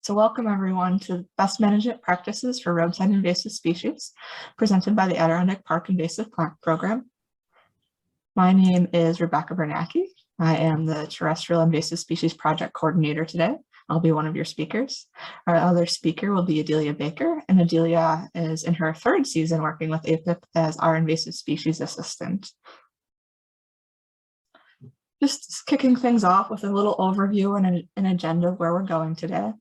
So welcome everyone to Best Management Practices for Roadside Invasive Species, presented by the Adirondack Park Invasive Plant Program. My name is Rebecca Bernacki. I am the Terrestrial Invasive Species Project Coordinator today. I'll be one of your speakers. Our other speaker will be Adelia Baker, and Adelia is in her third season working with APIP as our Invasive Species Assistant. Just kicking things off with a little overview and an agenda of where we're going today.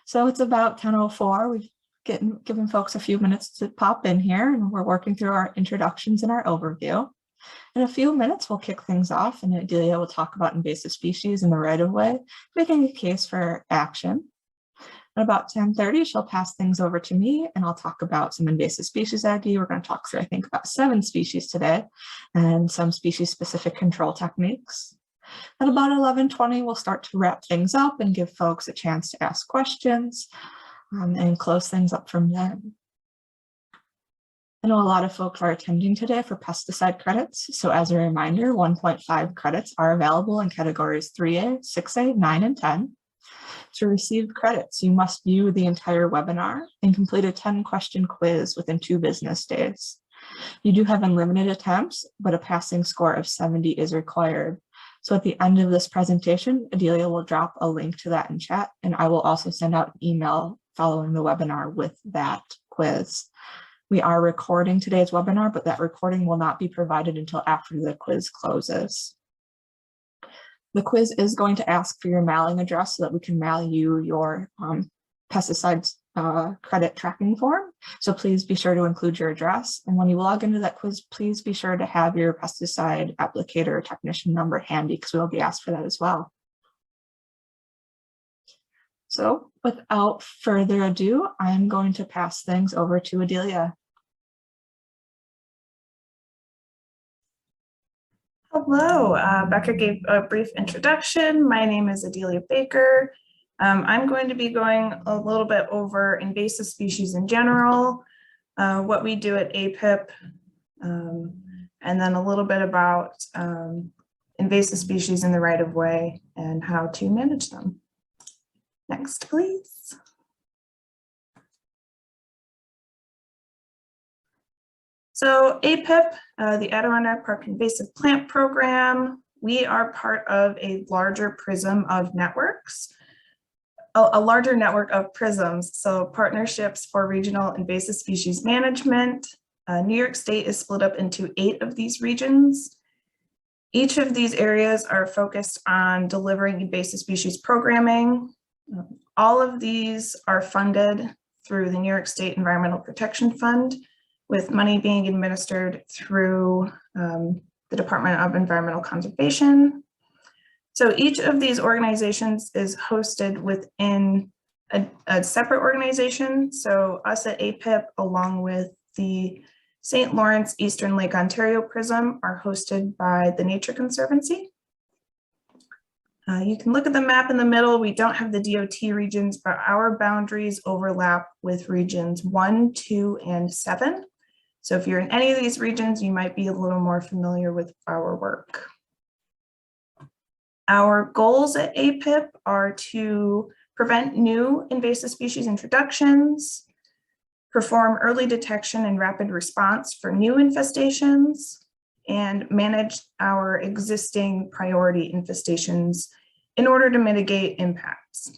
So it's about 10:04. We've given folks a few minutes to pop in here, and we're working through our introductions and our overview. In a few minutes, we'll kick things off, and Adelia will talk about invasive species in the right-of-way, making a case for action. At about 10:30, she'll pass things over to me, and I'll talk about some invasive species ID. We're going to talk through, I think, about 7 species today, and some species-specific control techniques. At about 11:20, we'll start to wrap things up and give folks a chance to ask questions and close things up from there. I know a lot of folks are attending today for pesticide credits. So as a reminder, 1.5 credits are available in categories 3A, 6A, 9, and 10. To receive credits, you must view the entire webinar and complete a 10-question quiz within 2 business days. You do have unlimited attempts, but a passing score of 70 is required. So at the end of this presentation, Adelia will drop a link to that in chat, and I will also send out an email following the webinar with that quiz. We are recording today's webinar, but that recording will not be provided until after the quiz closes. The quiz is going to ask for your mailing address so that we can mail you your pesticides credit tracking form. So please be sure to include your address. And when you log into that quiz, please be sure to have your pesticide applicator technician number handy because we'll be asked for that as well. So without further ado, I'm going to pass things over to Adelia. Hello, Becca gave a brief introduction. My name is Adelia Baker. I'm going to be going a little bit over invasive species in general, what we do at APIP, and then a little bit about invasive species in the right-of-way and how to manage them. Next, please. So APIP, the Adirondack Park Invasive Plant Program, we are part of a larger prism of networks. A larger network of prisms, so partnerships for regional invasive species management. New York State is split up into 8 of these regions. Each of these areas are focused on delivering invasive species programming. All of these are funded through the New York State Environmental Protection Fund, with money being administered through the Department of Environmental Conservation. So each of these organizations is hosted within a separate organization. So us at APIP, along with the St. Lawrence Eastern Lake Ontario Prism, are hosted by the Nature Conservancy. You can look at the map in the middle. We don't have the DOT regions, but our boundaries overlap with regions 1, 2, and 7. So if you're in any of these regions, you might be a little more familiar with our work. Our goals at APIP are to prevent new invasive species introductions, perform early detection and rapid response for new infestations, and manage our existing priority infestations in order to mitigate impacts.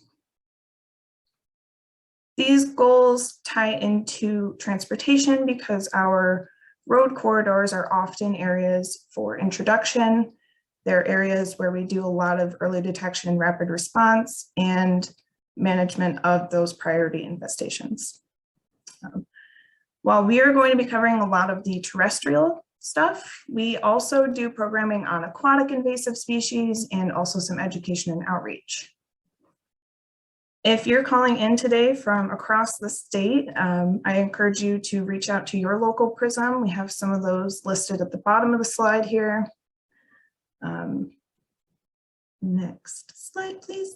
These goals tie into transportation because our road corridors are often areas for introduction. They're areas where we do a lot of early detection and rapid response and management of those priority infestations. While we are going to be covering a lot of the terrestrial stuff, we also do programming on aquatic invasive species and also some education and outreach. If you're calling in today from across the state, I encourage you to reach out to your local prism. We have some of those listed at the bottom of the slide here. Next slide, please.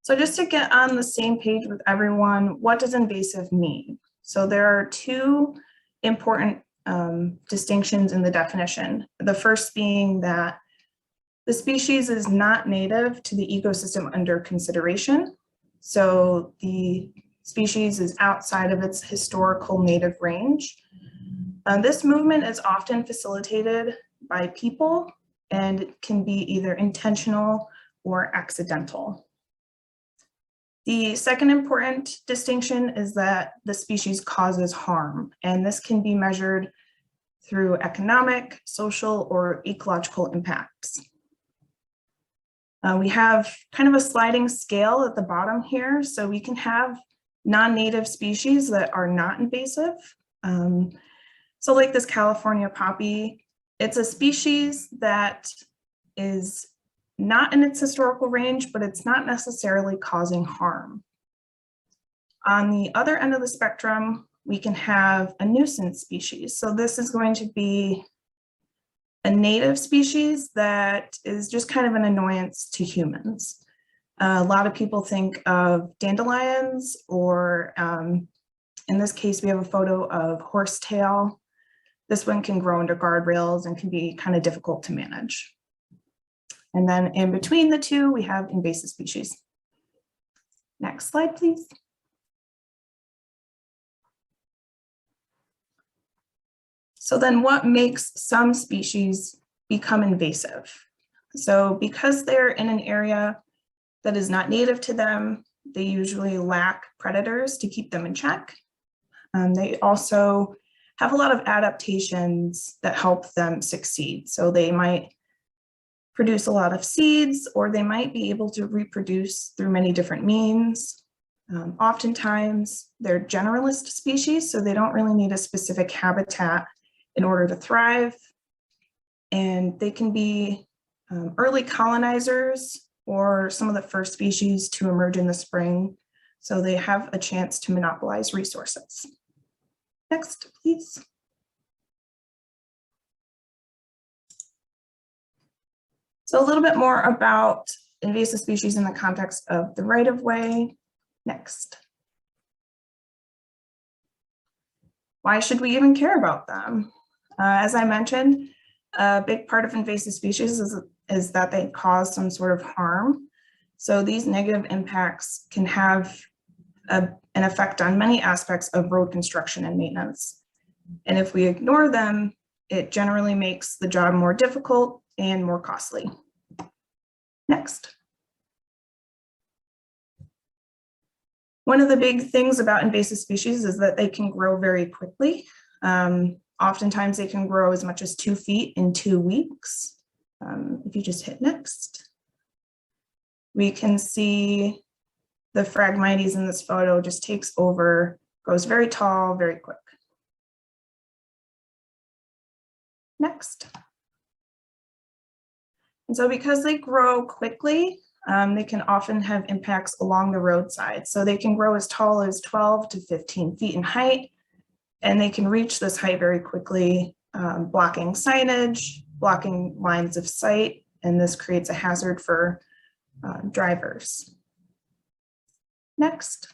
So just to get on the same page with everyone, what does invasive mean? So there are 2 important distinctions in the definition. The first being that The species is not native to the ecosystem under consideration. So the species is outside of its historical native range. This movement is often facilitated by people and it can be either intentional or accidental. The second important distinction is that the species causes harm, and this can be measured through economic, social, or ecological impacts. We have kind of a sliding scale at the bottom here, so we can have non-native species that are not invasive. So like this California poppy, it's a species that is not in its historical range, but it's not necessarily causing harm. On the other end of the spectrum, we can have a nuisance species. So this is going to be a native species that is just kind of an annoyance to humans. A lot of people think of dandelions, or in this case, we have a photo of horsetail. This one can grow under guardrails and can be kind of difficult to manage. And then in between the two, we have invasive species. Next slide, please. So then what makes some species become invasive? So because they're in an area that is not native to them, they usually lack predators to keep them in check. They also have a lot of adaptations that help them succeed. So they might produce a lot of seeds, or they might be able to reproduce through many different means. Oftentimes, they're generalist species, so they don't really need a specific habitat in order to thrive. And they can be early colonizers or some of the first species to emerge in the spring, so they have a chance to monopolize resources. Next, please. So a little bit more about invasive species in the context of the right-of-way. Next. Why should we even care about them? As I mentioned, a big part of invasive species is that they cause some sort of harm. So these negative impacts can have an effect on many aspects of road construction and maintenance. And if we ignore them, it generally makes the job more difficult and more costly. Next. One of the big things about invasive species is that they can grow very quickly. Oftentimes they can grow as much as 2 feet in 2 weeks. If you just hit next, we can see the Phragmites in this photo just takes over, grows very tall, very quick. Next. And so because they grow quickly, they can often have impacts along the roadside. So they can grow as tall as 12 to 15 feet in height, and they can reach this height very quickly, blocking signage, blocking lines of sight, and this creates a hazard for drivers. Next.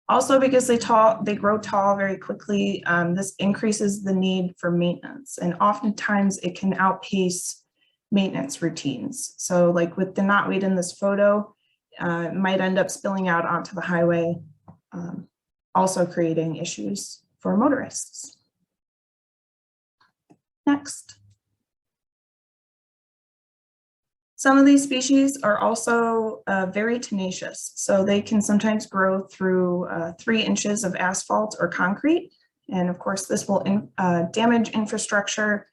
Also, because they grow tall very quickly, this increases the need for maintenance, and oftentimes it can outpace maintenance routines. So like with the knotweed in this photo, it might end up spilling out onto the highway, also creating issues for motorists. Next. Some of these species are also very tenacious, so they can sometimes grow through 3 inches of asphalt or concrete. And of course, this will damage infrastructure.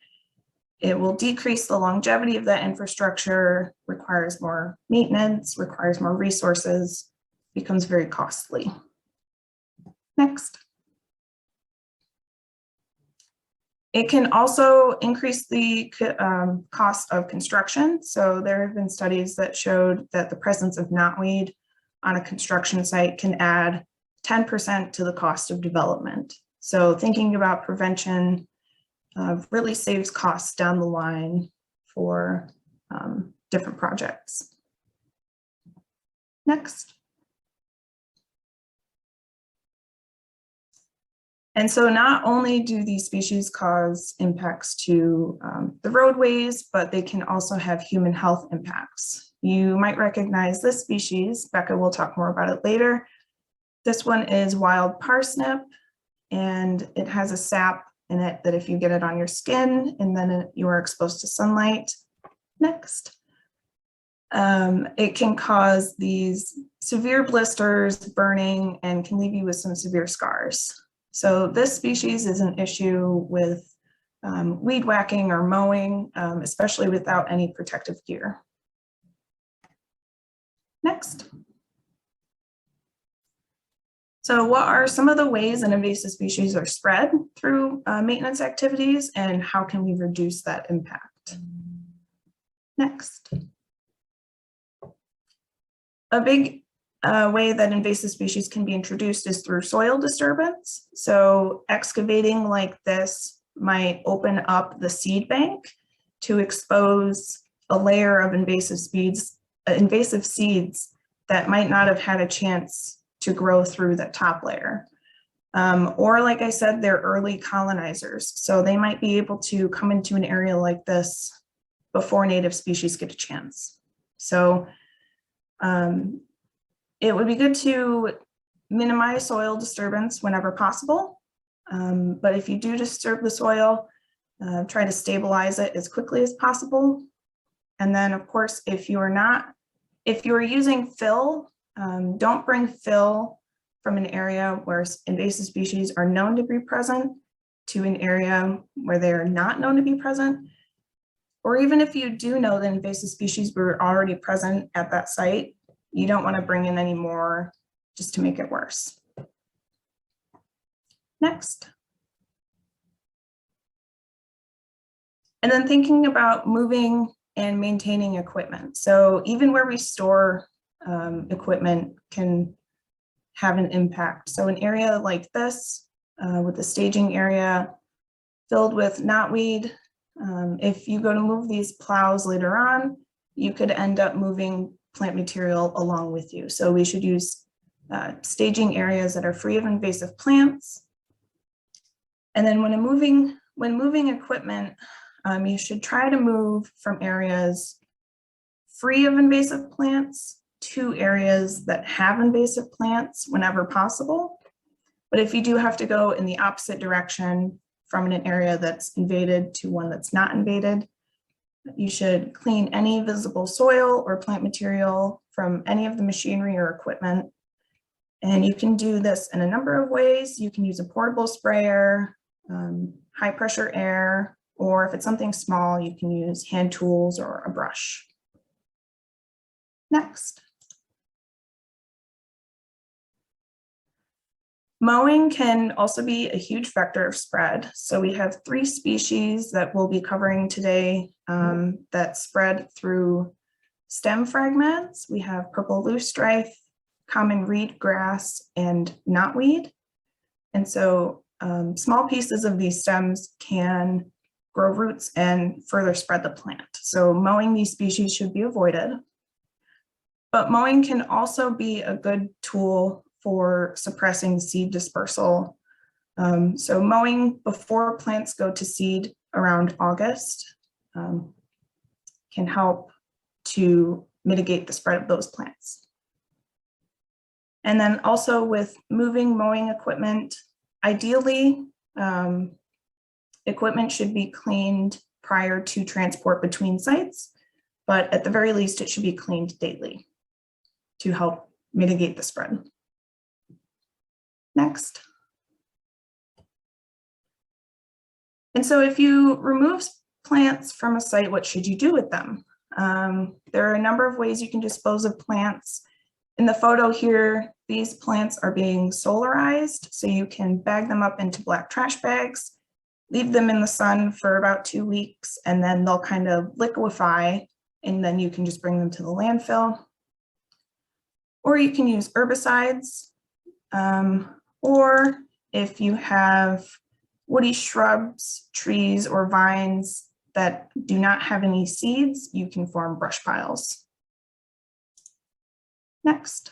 It will decrease the longevity of that infrastructure, requires more maintenance, requires more resources, becomes very costly. Next. It can also increase the cost of construction. So there have been studies that showed that the presence of knotweed on a construction site can add 10% to the cost of development. So thinking about prevention really saves costs down the line for different projects. Next. And so not only do these species cause impacts to the roadways, but they can also have human health impacts. You might recognize this species. Becca will talk more about it later. This one is wild parsnip, and it has a sap in it that if you get it on your skin and then you are exposed to sunlight, it can cause these severe blisters, burning, and can leave you with some severe scars. So this species is an issue with weed whacking or mowing, especially without any protective gear. Next. So what are some of the ways an invasive species are spread through maintenance activities, and how can we reduce that impact? Next. A big way that invasive species can be introduced is through soil disturbance. So excavating like this might open up the seed bank to expose a layer of invasive seeds that might not have had a chance to grow through the top layer. Or like I said, they're early colonizers. So they might be able to come into an area like this before native species get a chance. So it would be good to minimize soil disturbance whenever possible. But if you do disturb the soil, try to stabilize it as quickly as possible. And then of course, if you are using fill, don't bring fill from an area where invasive species are known to be present to an area where they are not known to be present. Or even if you do know that invasive species were already present at that site, you don't want to bring in any more just to make it worse. Next. And then thinking about moving and maintaining equipment. So even where we store equipment can have an impact. So an area like this with the staging area filled with knotweed, if you go to move these plows later on, you could end up moving plant material along with you. So we should use staging areas that are free of invasive plants. And then when moving equipment, you should try to move from areas free of invasive plants to areas that have invasive plants whenever possible. But if you do have to go in the opposite direction from an area that's invaded to one that's not invaded, you should clean any visible soil or plant material from any of the machinery or equipment. And you can do this in a number of ways. You can use a portable sprayer, high pressure air, or if it's something small, you can use hand tools or a brush. Next. Mowing can also be a huge vector of spread. So we have 3 species that we'll be covering today that spread through stem fragments. We have purple loosestrife, common reed grass, and knotweed. And so small pieces of these stems can grow roots and further spread the plant. So mowing these species should be avoided. But mowing can also be a good tool for suppressing seed dispersal. So mowing before plants go to seed around August can help to mitigate the spread of those plants. And then also with moving mowing equipment, ideally, equipment should be cleaned prior to transport between sites, but at the very least, it should be cleaned daily to help mitigate the spread. Next. And so if you remove plants from a site, what should you do with them? There are a number of ways you can dispose of plants. In the photo here, these plants are being solarized, so you can bag them up into black trash bags, leave them in the sun for about 2 weeks, and then they'll kind of liquefy, and then you can just bring them to the landfill. Or you can use herbicides, or if you have woody shrubs, trees, or vines that do not have any seeds, you can form brush piles. Next.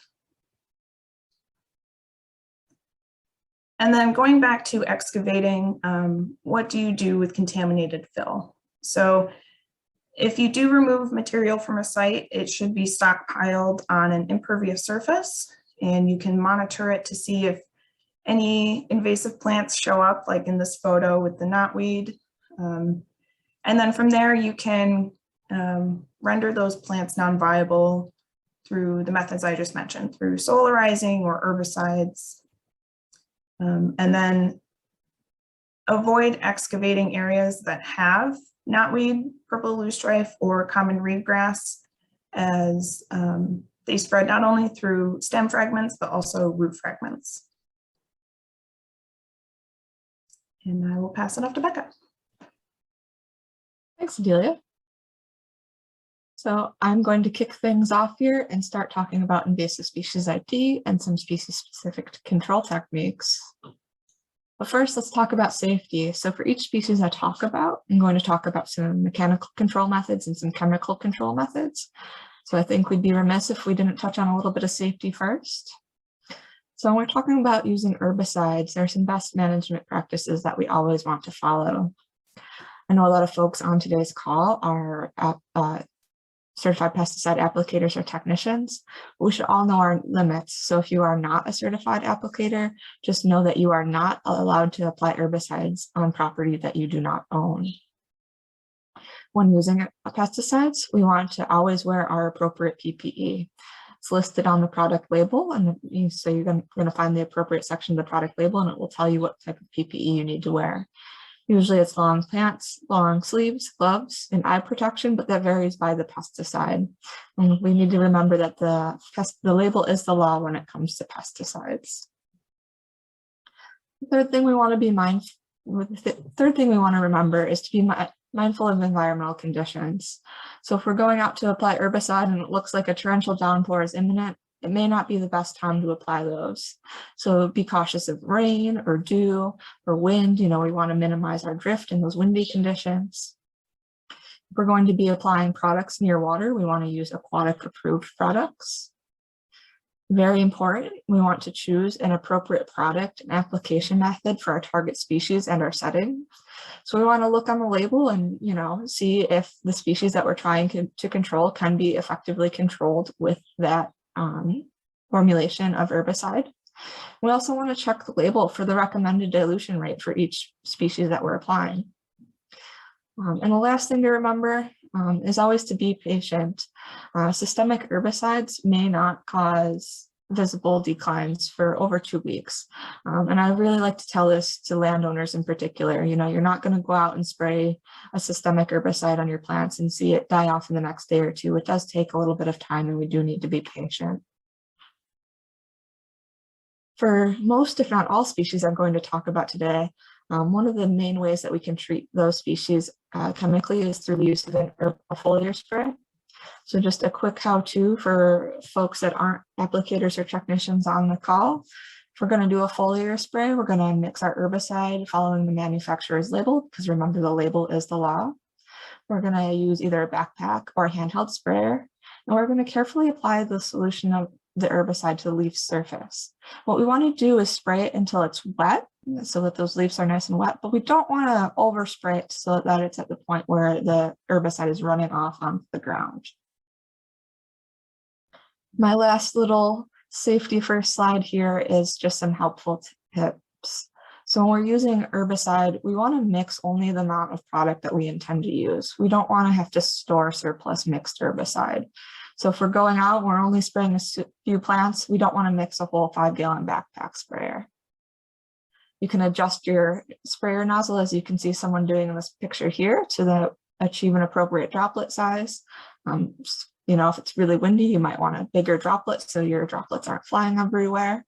And then going back to excavating, what do you do with contaminated fill? So if you do remove material from a site, it should be stockpiled on an impervious surface, and you can monitor it to see if any invasive plants show up, like in this photo with the knotweed. And then from there, you can render those plants non-viable through the methods I just mentioned, through solarizing or herbicides. And then avoid excavating areas that have knotweed, purple loosestrife, or common reedgrass, as they spread not only through stem fragments, but also root fragments. And I will pass it off to Becca. Thanks, Adelia. So I'm going to kick things off here and start talking about invasive species ID and some species-specific control techniques. But first, let's talk about safety. So for each species I talk about, I'm going to talk about some mechanical control methods and some chemical control methods. So I think we'd be remiss if we didn't touch on a little bit of safety first. So when we're talking about using herbicides, there are some best management practices that we always want to follow. I know a lot of folks on today's call are certified pesticide applicators or technicians, but we should all know our limits. So if you are not a certified applicator, just know that you are not allowed to apply herbicides on property that you do not own. When using pesticides, we want to always wear our appropriate PPE. It's listed on the product label, and so you're going to find the appropriate section of the product label, and it will tell you what type of PPE you need to wear. Usually it's long pants, long sleeves, gloves, and eye protection, but that varies by the pesticide. And we need to remember that the label is the law when it comes to pesticides. The third thing we want to be remember is to be mindful of environmental conditions. So if we're going out to apply herbicide and it looks like a torrential downpour is imminent, it may not be the best time to apply those. So be cautious of rain or dew or wind. We want to minimize our drift in those windy conditions. If we're going to be applying products near water, we want to use aquatic approved products. Very important, we want to choose an appropriate product and application method for our target species and our setting. So we want to look on the label and, see if the species that we're trying to control can be effectively controlled with that formulation of herbicide. We also want to check the label for the recommended dilution rate for each species that we're applying. And the last thing to remember is always to be patient. Systemic herbicides may not cause visible declines for over 2 weeks. And I really like to tell this to landowners in particular. You're not going to go out and spray a systemic herbicide on your plants and see it die off in the next day or two. It does take a little bit of time, and we do need to be patient. For most, if not all species I'm going to talk about today, one of the main ways that we can treat those species chemically is through the use of a foliar spray. So just a quick how-to for folks that aren't applicators or technicians on the call. If we're going to do a foliar spray, we're going to mix our herbicide following the manufacturer's label, because remember, the label is the law. We're going to use either a backpack or a handheld sprayer, and we're going to carefully apply the solution of the herbicide to the leaf surface. What we want to do is spray it until it's wet, so that those leaves are nice and wet, but we don't want to overspray it so that it's at the point where the herbicide is running off onto the ground. My last little safety first slide here is just some helpful tips. So when we're using herbicide, we want to mix only the amount of product that we intend to use. We don't want to have to store surplus mixed herbicide. So if we're going out, we're only spraying a few plants, we don't want to mix a whole 5-gallon backpack sprayer. You can adjust your sprayer nozzle, as you can see someone doing in this picture here, to achieve an appropriate droplet size. If it's really windy, you might want a bigger droplet so your droplets aren't flying everywhere.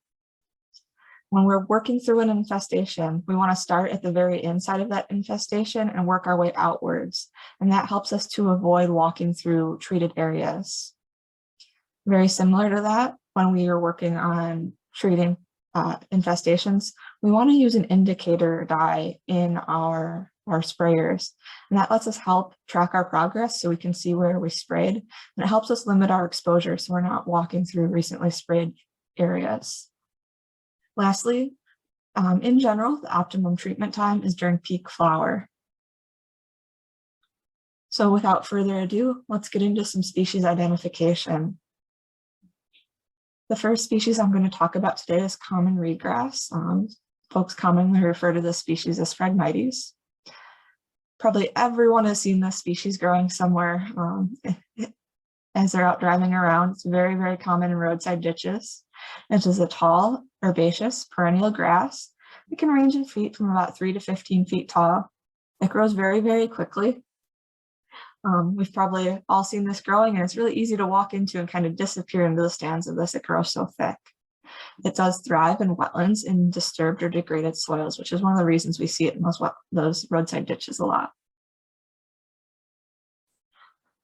When we're working through an infestation, we want to start at the very inside of that infestation and work our way outwards. And that helps us to avoid walking through treated areas. Very similar to that, when we are working on treating infestations, we want to use an indicator dye in our sprayers, and that lets us help track our progress so we can see where we sprayed, and it helps us limit our exposure so we're not walking through recently sprayed areas. Lastly, In general, the optimum treatment time is during peak flower. So without further ado, let's get into some species identification. The first species I'm going to talk about today is common reedgrass. Folks commonly refer to this species as Phragmites. Probably everyone has seen this species growing somewhere as they're out driving around. It's very, very common in roadside ditches. It is a tall, herbaceous, perennial grass. It can range in feet from about 3 to 15 feet tall. It grows very, very quickly. We've probably all seen this growing, and it's really easy to walk into and kind of disappear into the stands of this. It grows so thick. It does thrive in wetlands in disturbed or degraded soils, which is one of the reasons we see it in those roadside ditches a lot.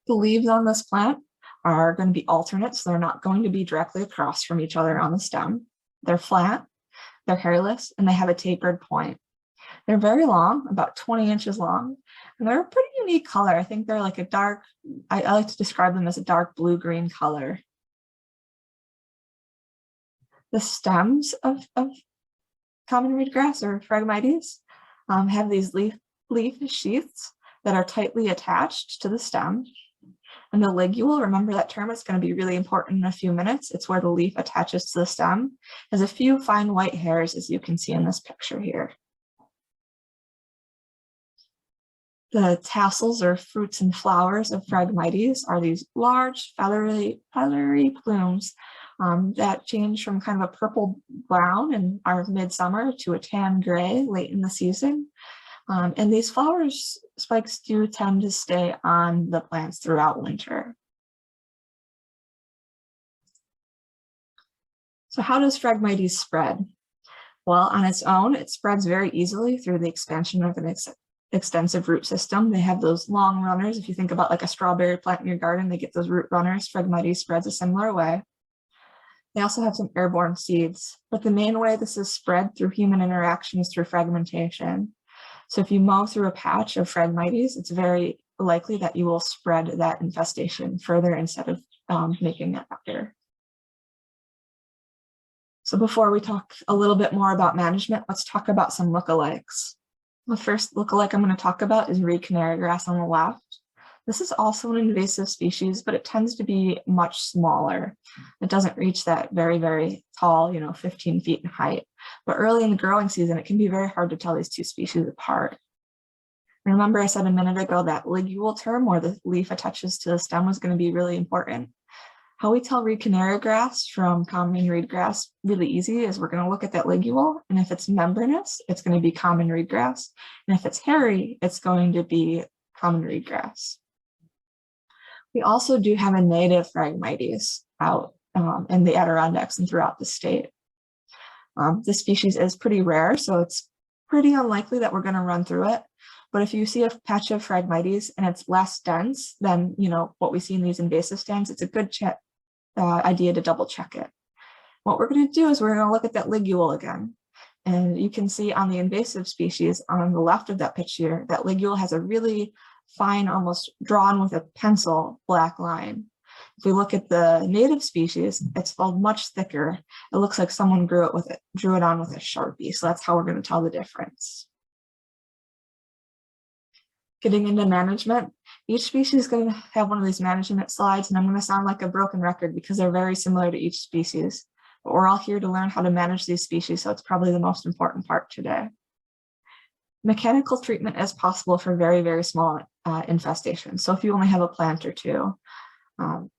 The leaves on this plant are going to be alternate, so they're not going to be directly across from each other on the stem. They're flat, they're hairless, and they have a tapered point. They're very long, about 20 inches long, and they're a pretty unique color. I think they're like a dark, I like to describe them as a dark blue-green color. The stems of common reedgrass or Phragmites have these leaf sheaths that are tightly attached to the stem. And the ligule, remember that term, it's going to be really important in a few minutes. It's where the leaf attaches to the stem. Has a few fine white hairs, as you can see in this picture here. The tassels or fruits and flowers of Phragmites are these large feathery plumes that change from kind of a purple brown in our midsummer to a tan gray late in the season. And these flowers spikes do tend to stay on the plants throughout winter. So how does Phragmites spread? Well, on its own, it spreads very easily through the expansion of an extensive root system. They have those long runners. If you think about like a strawberry plant in your garden, they get those root runners. Phragmites spreads a similar way. They also have some airborne seeds, but the main way this is spread through human interaction is through fragmentation. So if you mow through a patch of Phragmites, it's very likely that you will spread that infestation further instead of making it better. So before we talk a little bit more about management, let's talk about some lookalikes. The first lookalike I'm going to talk about is reed canary grass on the left. This is also an invasive species, but it tends to be much smaller. It doesn't reach that very, very tall, 15 feet in height. But early in the growing season, it can be very hard to tell these two species apart. Remember I said a minute ago that ligule term where the leaf attaches to the stem was going to be really important. How we tell reed canary grass from common reed grass really easy is we're going to look at that ligule, and if it's membranous, it's going to be common reed grass. And if it's hairy, it's going to be common reed grass. We also do have a native Phragmites out in the Adirondacks and throughout the state. This species is pretty rare, so it's pretty unlikely that we're going to run through it. But if you see a patch of Phragmites and it's less dense than what we see in these invasive stands, it's a good idea to double check it. What we're going to do is we're going to look at that ligule again. And you can see on the invasive species on the left of that picture, that ligule has a really fine, almost drawn with a pencil, black line. If we look at the native species, it's much thicker. It looks like someone drew it on with a Sharpie. So that's how we're going to tell the difference. Getting into management, each species is going to have one of these management slides, and I'm going to sound like a broken record because they're very similar to each species. But we're all here to learn how to manage these species, so it's probably the most important part today. Mechanical treatment is possible for very, very small infestations. So if you only have a plant or two,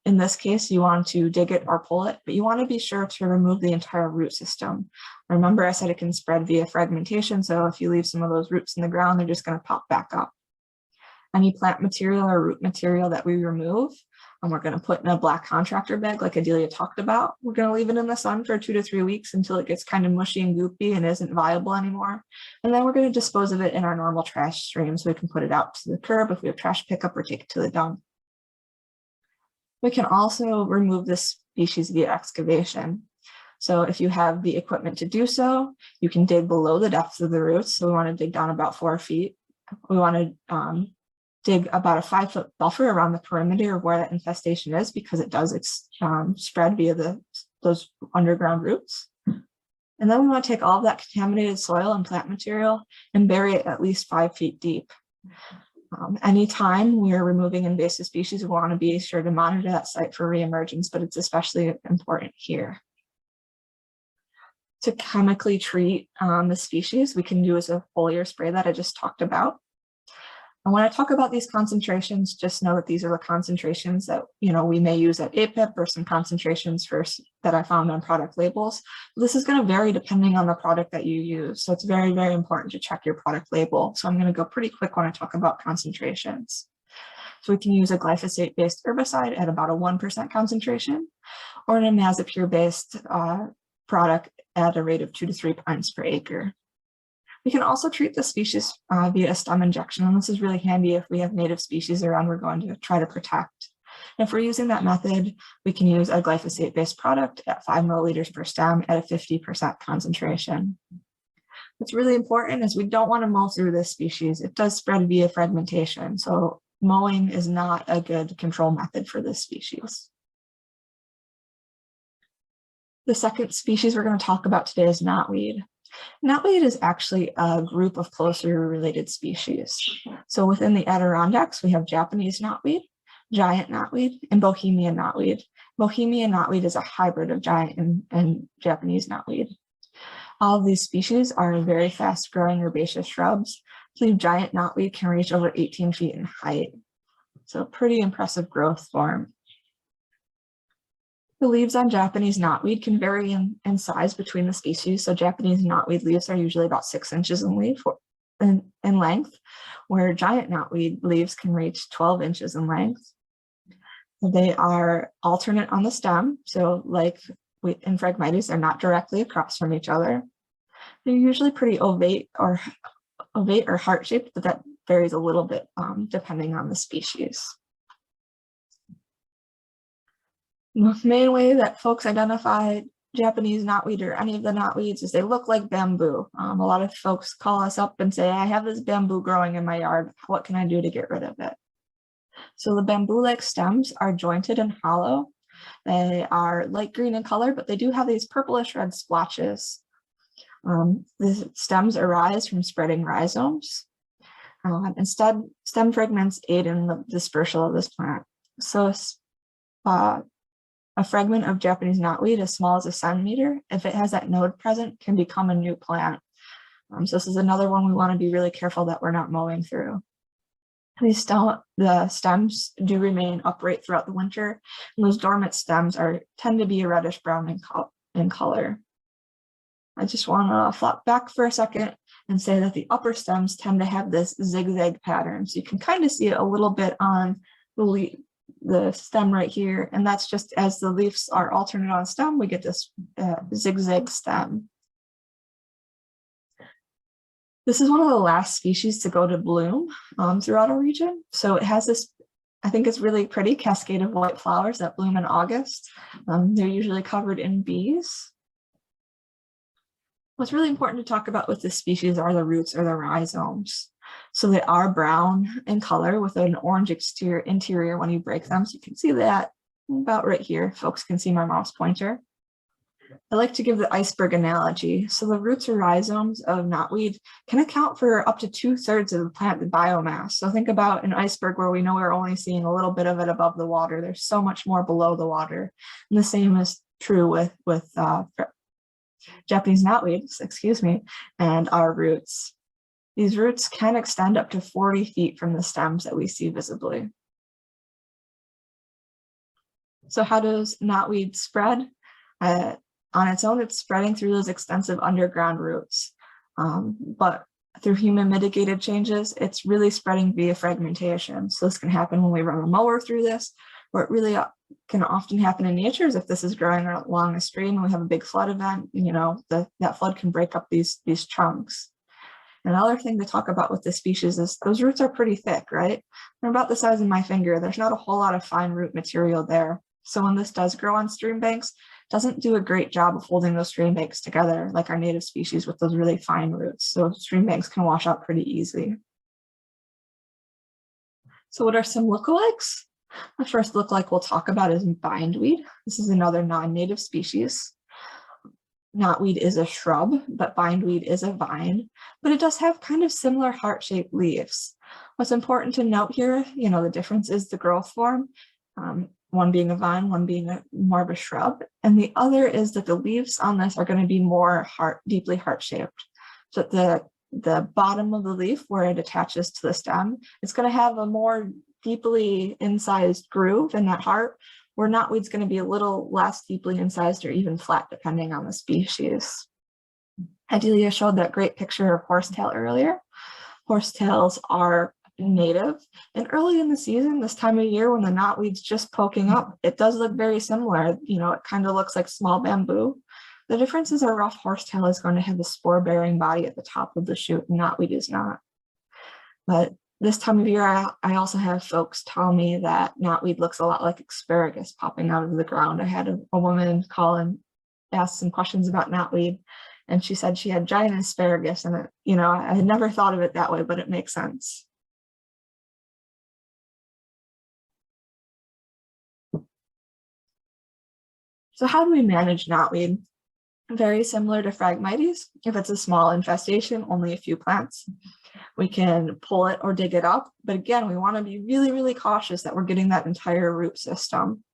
in this case, you want to dig it or pull it, but you want to be sure to remove the entire root system. Remember, I said it can spread via fragmentation, so if you leave some of those roots in the ground, they're just going to pop back up. Any plant material or root material that we remove, and we're going to put in a black contractor bag like Adelia talked about. We're going to leave it in the sun for 2 to 3 weeks until it gets kind of mushy and goopy and isn't viable anymore. And then we're going to dispose of it in our normal trash stream so we can put it out to the curb if we have trash pickup, or take it to the dump. We can also remove this species via excavation. So if you have the equipment to do so, you can dig below the depth of the roots. So we want to dig down about 4 feet. We want to dig about a 5-foot buffer around the perimeter of where that infestation is, because it does spread via those underground roots. And And then we want to take all of that contaminated soil and plant material and bury it at least 5 feet deep. Anytime we're removing invasive species, we want to be sure to monitor that site for reemergence, but it's especially important here. To chemically treat the species, we can use a foliar spray that I just talked about. And when I talk about these concentrations, just know that these are the concentrations that we may use at APIP or some concentrations that I found on product labels. This is going to vary depending on the product that you use. So it's very, very important to check your product label. So I'm going to go pretty quick when I talk about concentrations. So we can use a glyphosate-based herbicide at about a 1% concentration, or an imazapyr-based product at a rate of 2 to 3 pints per acre. We can also treat the species via a stem injection, and this is really handy if we have native species around we're going to try to protect. And if we're using that method, we can use a glyphosate-based product at 5 milliliters per stem at a 50% concentration. What's really important is we don't want to mow through this species. It does spread via fragmentation, so mowing is not a good control method for this species. The second species we're going to talk about today is knotweed. Knotweed is actually a group of closely related species. So within the Adirondacks, we have Japanese knotweed, giant knotweed, and Bohemian knotweed. Bohemian knotweed is a hybrid of giant and Japanese knotweed. All of these species are very fast-growing herbaceous shrubs. I believe giant knotweed can reach over 18 feet in height. So a pretty impressive growth form. The leaves on Japanese knotweed can vary in size between the species. So Japanese knotweed leaves are usually about 6 inches in length, where giant knotweed leaves can reach 12 inches in length. They are alternate on the stem. So like in Phragmites, they're not directly across from each other. They're usually pretty ovate or heart-shaped, but that varies a little bit depending on the species. The main way that folks identify Japanese knotweed or any of the knotweeds is they look like bamboo. A lot of folks call us up and say, I have this bamboo growing in my yard. What can I do to get rid of it? So the bamboo-like stems are jointed and hollow. They are light green in color, but they do have these purplish red splotches. The stems arise from spreading rhizomes. Instead, stem fragments aid in the dispersal of this plant. So a fragment of Japanese knotweed as small as a centimeter, if it has that node present, can become a new plant. So this is another one we want to be really careful that we're not mowing through. The stems do remain upright throughout the winter, and those dormant stems tend to be reddish brown in color. I just want to flop back for a second and say that the upper stems tend to have this zigzag pattern. So you can kind of see it a little bit on the stem right here, and that's just as the leaves are alternate on stem, we get this zigzag stem. This is one of the last species to go to bloom throughout a region. So it has this, I think it's really pretty, cascade of white flowers that bloom in August. They're usually covered in bees. What's really important to talk about with this species are the roots or the rhizomes. So they are brown in color with an orange interior when you break them. So you can see that about right here. Folks can see my mouse pointer. I like to give the iceberg analogy. So the roots or rhizomes of knotweed can account for up to 2/3 of the plant biomass. So think about an iceberg where we know we're only seeing a little bit of it above the water. There's so much more below the water. And the same is true with Japanese knotweed, and our roots. These roots can extend up to 40 feet from the stems that we see visibly. So how does knotweed spread? On its own, it's spreading through those extensive underground roots. But through human mitigated changes, it's really spreading via fragmentation. So this can happen when we run a mower through this, or it really can often happen in nature as if this is growing along a stream and we have a big flood event, that flood can break up these chunks. Another thing to talk about with this species is those roots are pretty thick, right? They're about the size of my finger. There's not a whole lot of fine root material there. So when this does grow on stream banks, it doesn't do a great job of holding those stream banks together like our native species with those really fine roots. So stream banks can wash out pretty easily. So what are some lookalikes? The first lookalike we'll talk about is bindweed. This is another non-native species. Knotweed is a shrub, but bindweed is a vine, but it does have kind of similar heart-shaped leaves. What's important to note here, the difference is the growth form, one being a vine, one being more of a shrub, and the other is that the leaves on this are going to be more deeply heart-shaped. So the bottom of the leaf, where it attaches to the stem, it's going to have a more deeply incised groove in that heart, where knotweed's going to be a little less deeply incised or even flat, depending on the species. Adelia showed that great picture of horsetail earlier. Horsetails are native, and early in the season, this time of year when the knotweed's just poking up, it does look very similar. It kind of looks like small bamboo. The difference is a rough horsetail is going to have a spore-bearing body at the top of the shoot, and knotweed is not. But this time of year, I also have folks tell me that knotweed looks a lot like asparagus popping out of the ground. I had a woman call and ask some questions about knotweed, and she said she had giant asparagus, and I had never thought of it that way, but it makes sense. So how do we manage knotweed? Very similar to Phragmites. If it's a small infestation, only a few plants, we can pull it or dig it up. But again, we want to be really, really cautious that we're getting that entire root system.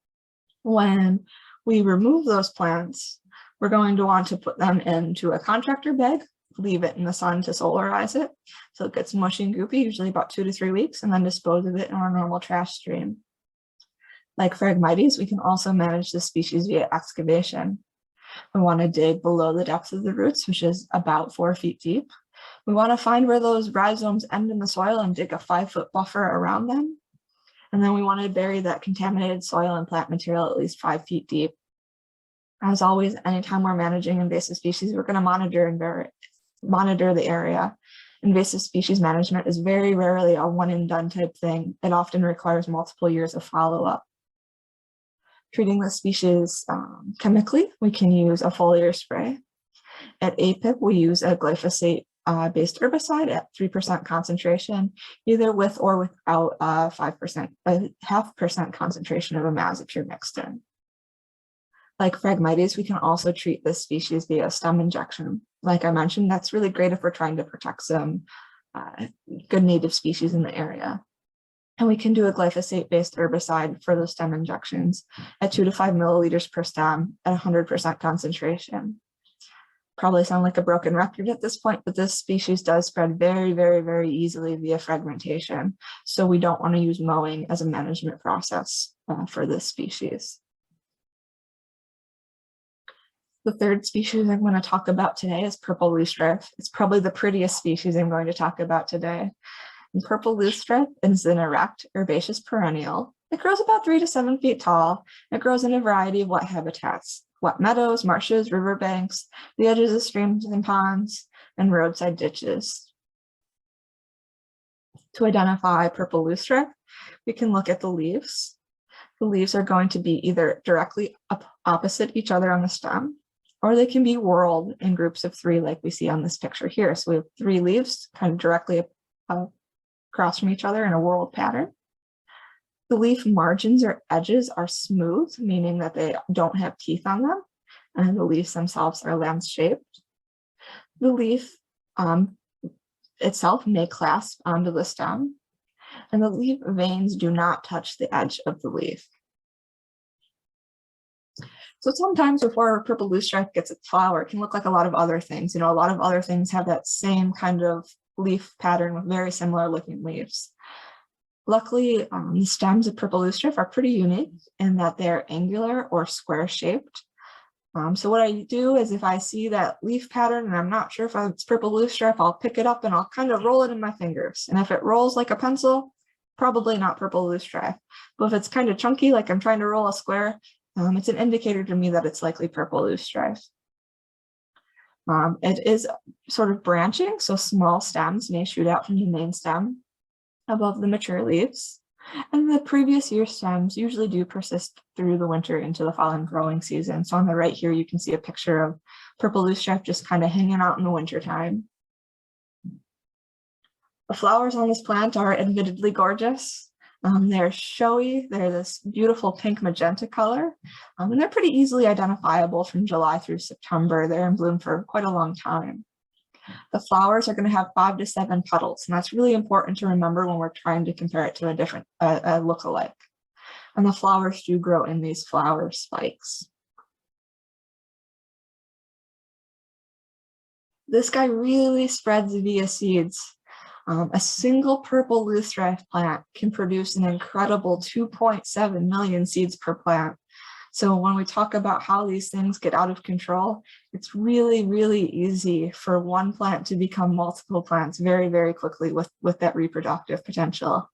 When we remove those plants, we're going to want to put them into a contractor bag, leave it in the sun to solarize it, so it gets mushy and goopy, usually about 2 to 3 weeks, and then dispose of it in our normal trash stream. Like Phragmites, we can also manage the species via excavation. We want to dig below the depth of the roots, which is about 4 feet deep. We want to find where those rhizomes end in the soil and dig a 5-foot buffer around them. And then we want to bury that contaminated soil and plant material at least 5 feet deep. As always, anytime we're managing invasive species, we're going to monitor the area. Invasive species management is very rarely a one and done type thing. It often requires multiple years of follow-up. Treating the species chemically, we can use a foliar spray. At APIP, we use a glyphosate-based herbicide at 3% concentration, either with or without a 0.5% concentration of imazapyr mixed in. Like Phragmites, we can also treat this species via stem injection. Like I mentioned, that's really great if we're trying to protect some good native species in the area. And we can do a glyphosate-based herbicide for those stem injections at 2 to 5 milliliters per stem at 100% concentration. Probably sound like a broken record at this point, but this species does spread very, very, very easily via fragmentation. So we don't want to use mowing as a management process for this species. The third species I'm going to talk about today is purple loosestrife. It's probably the prettiest species I'm going to talk about today. And purple loosestrife is an erect herbaceous perennial. It grows about 3 to 7 feet tall. It grows in a variety of wet habitats: wet meadows, marshes, riverbanks, the edges of streams and ponds, and roadside ditches. To identify purple loosestrife, we can look at the leaves. The leaves are going to be either directly opposite each other on the stem, or they can be whorled in groups of 3 like we see on this picture here. So we have 3 leaves kind of directly across from each other in a whorled pattern. The leaf margins or edges are smooth, meaning that they don't have teeth on them, and the leaves themselves are lance-shaped. The leaf itself may clasp onto the stem, and the leaf veins do not touch the edge of the leaf. So sometimes before a purple loosestrife gets its flower, it can look like a lot of other things. A lot of other things have that same kind of leaf pattern with very similar looking leaves. Luckily, the stems of purple loosestrife are pretty unique in that they're angular or square shaped. So what I do is if I see that leaf pattern and I'm not sure if it's purple loosestrife, I'll pick it up and I'll kind of roll it in my fingers. And if it rolls like a pencil, probably not purple loosestrife. But if it's kind of chunky, like I'm trying to roll a square, it's an indicator to me that it's likely purple loosestrife. It is sort of branching, so small stems may shoot out from the main stem above the mature leaves. And the previous year stems usually do persist through the winter into the fall and growing season. So on the right here, you can see a picture of purple loosestrife just kind of hanging out in the winter time. The flowers on this plant are admittedly gorgeous. They're showy, they're this beautiful pink magenta color, and they're pretty easily identifiable from July through September. They're in bloom for quite a long time. The flowers are going to have 5 to 7 petals, and that's really important to remember when we're trying to compare it to a different look-alike. And the flowers do grow in these flower spikes. This guy really spreads via seeds. A single purple loosestrife plant can produce an incredible 2.7 million seeds per plant. So when we talk about how these things get out of control, it's really, really easy for one plant to become multiple plants very, very quickly with that reproductive potential.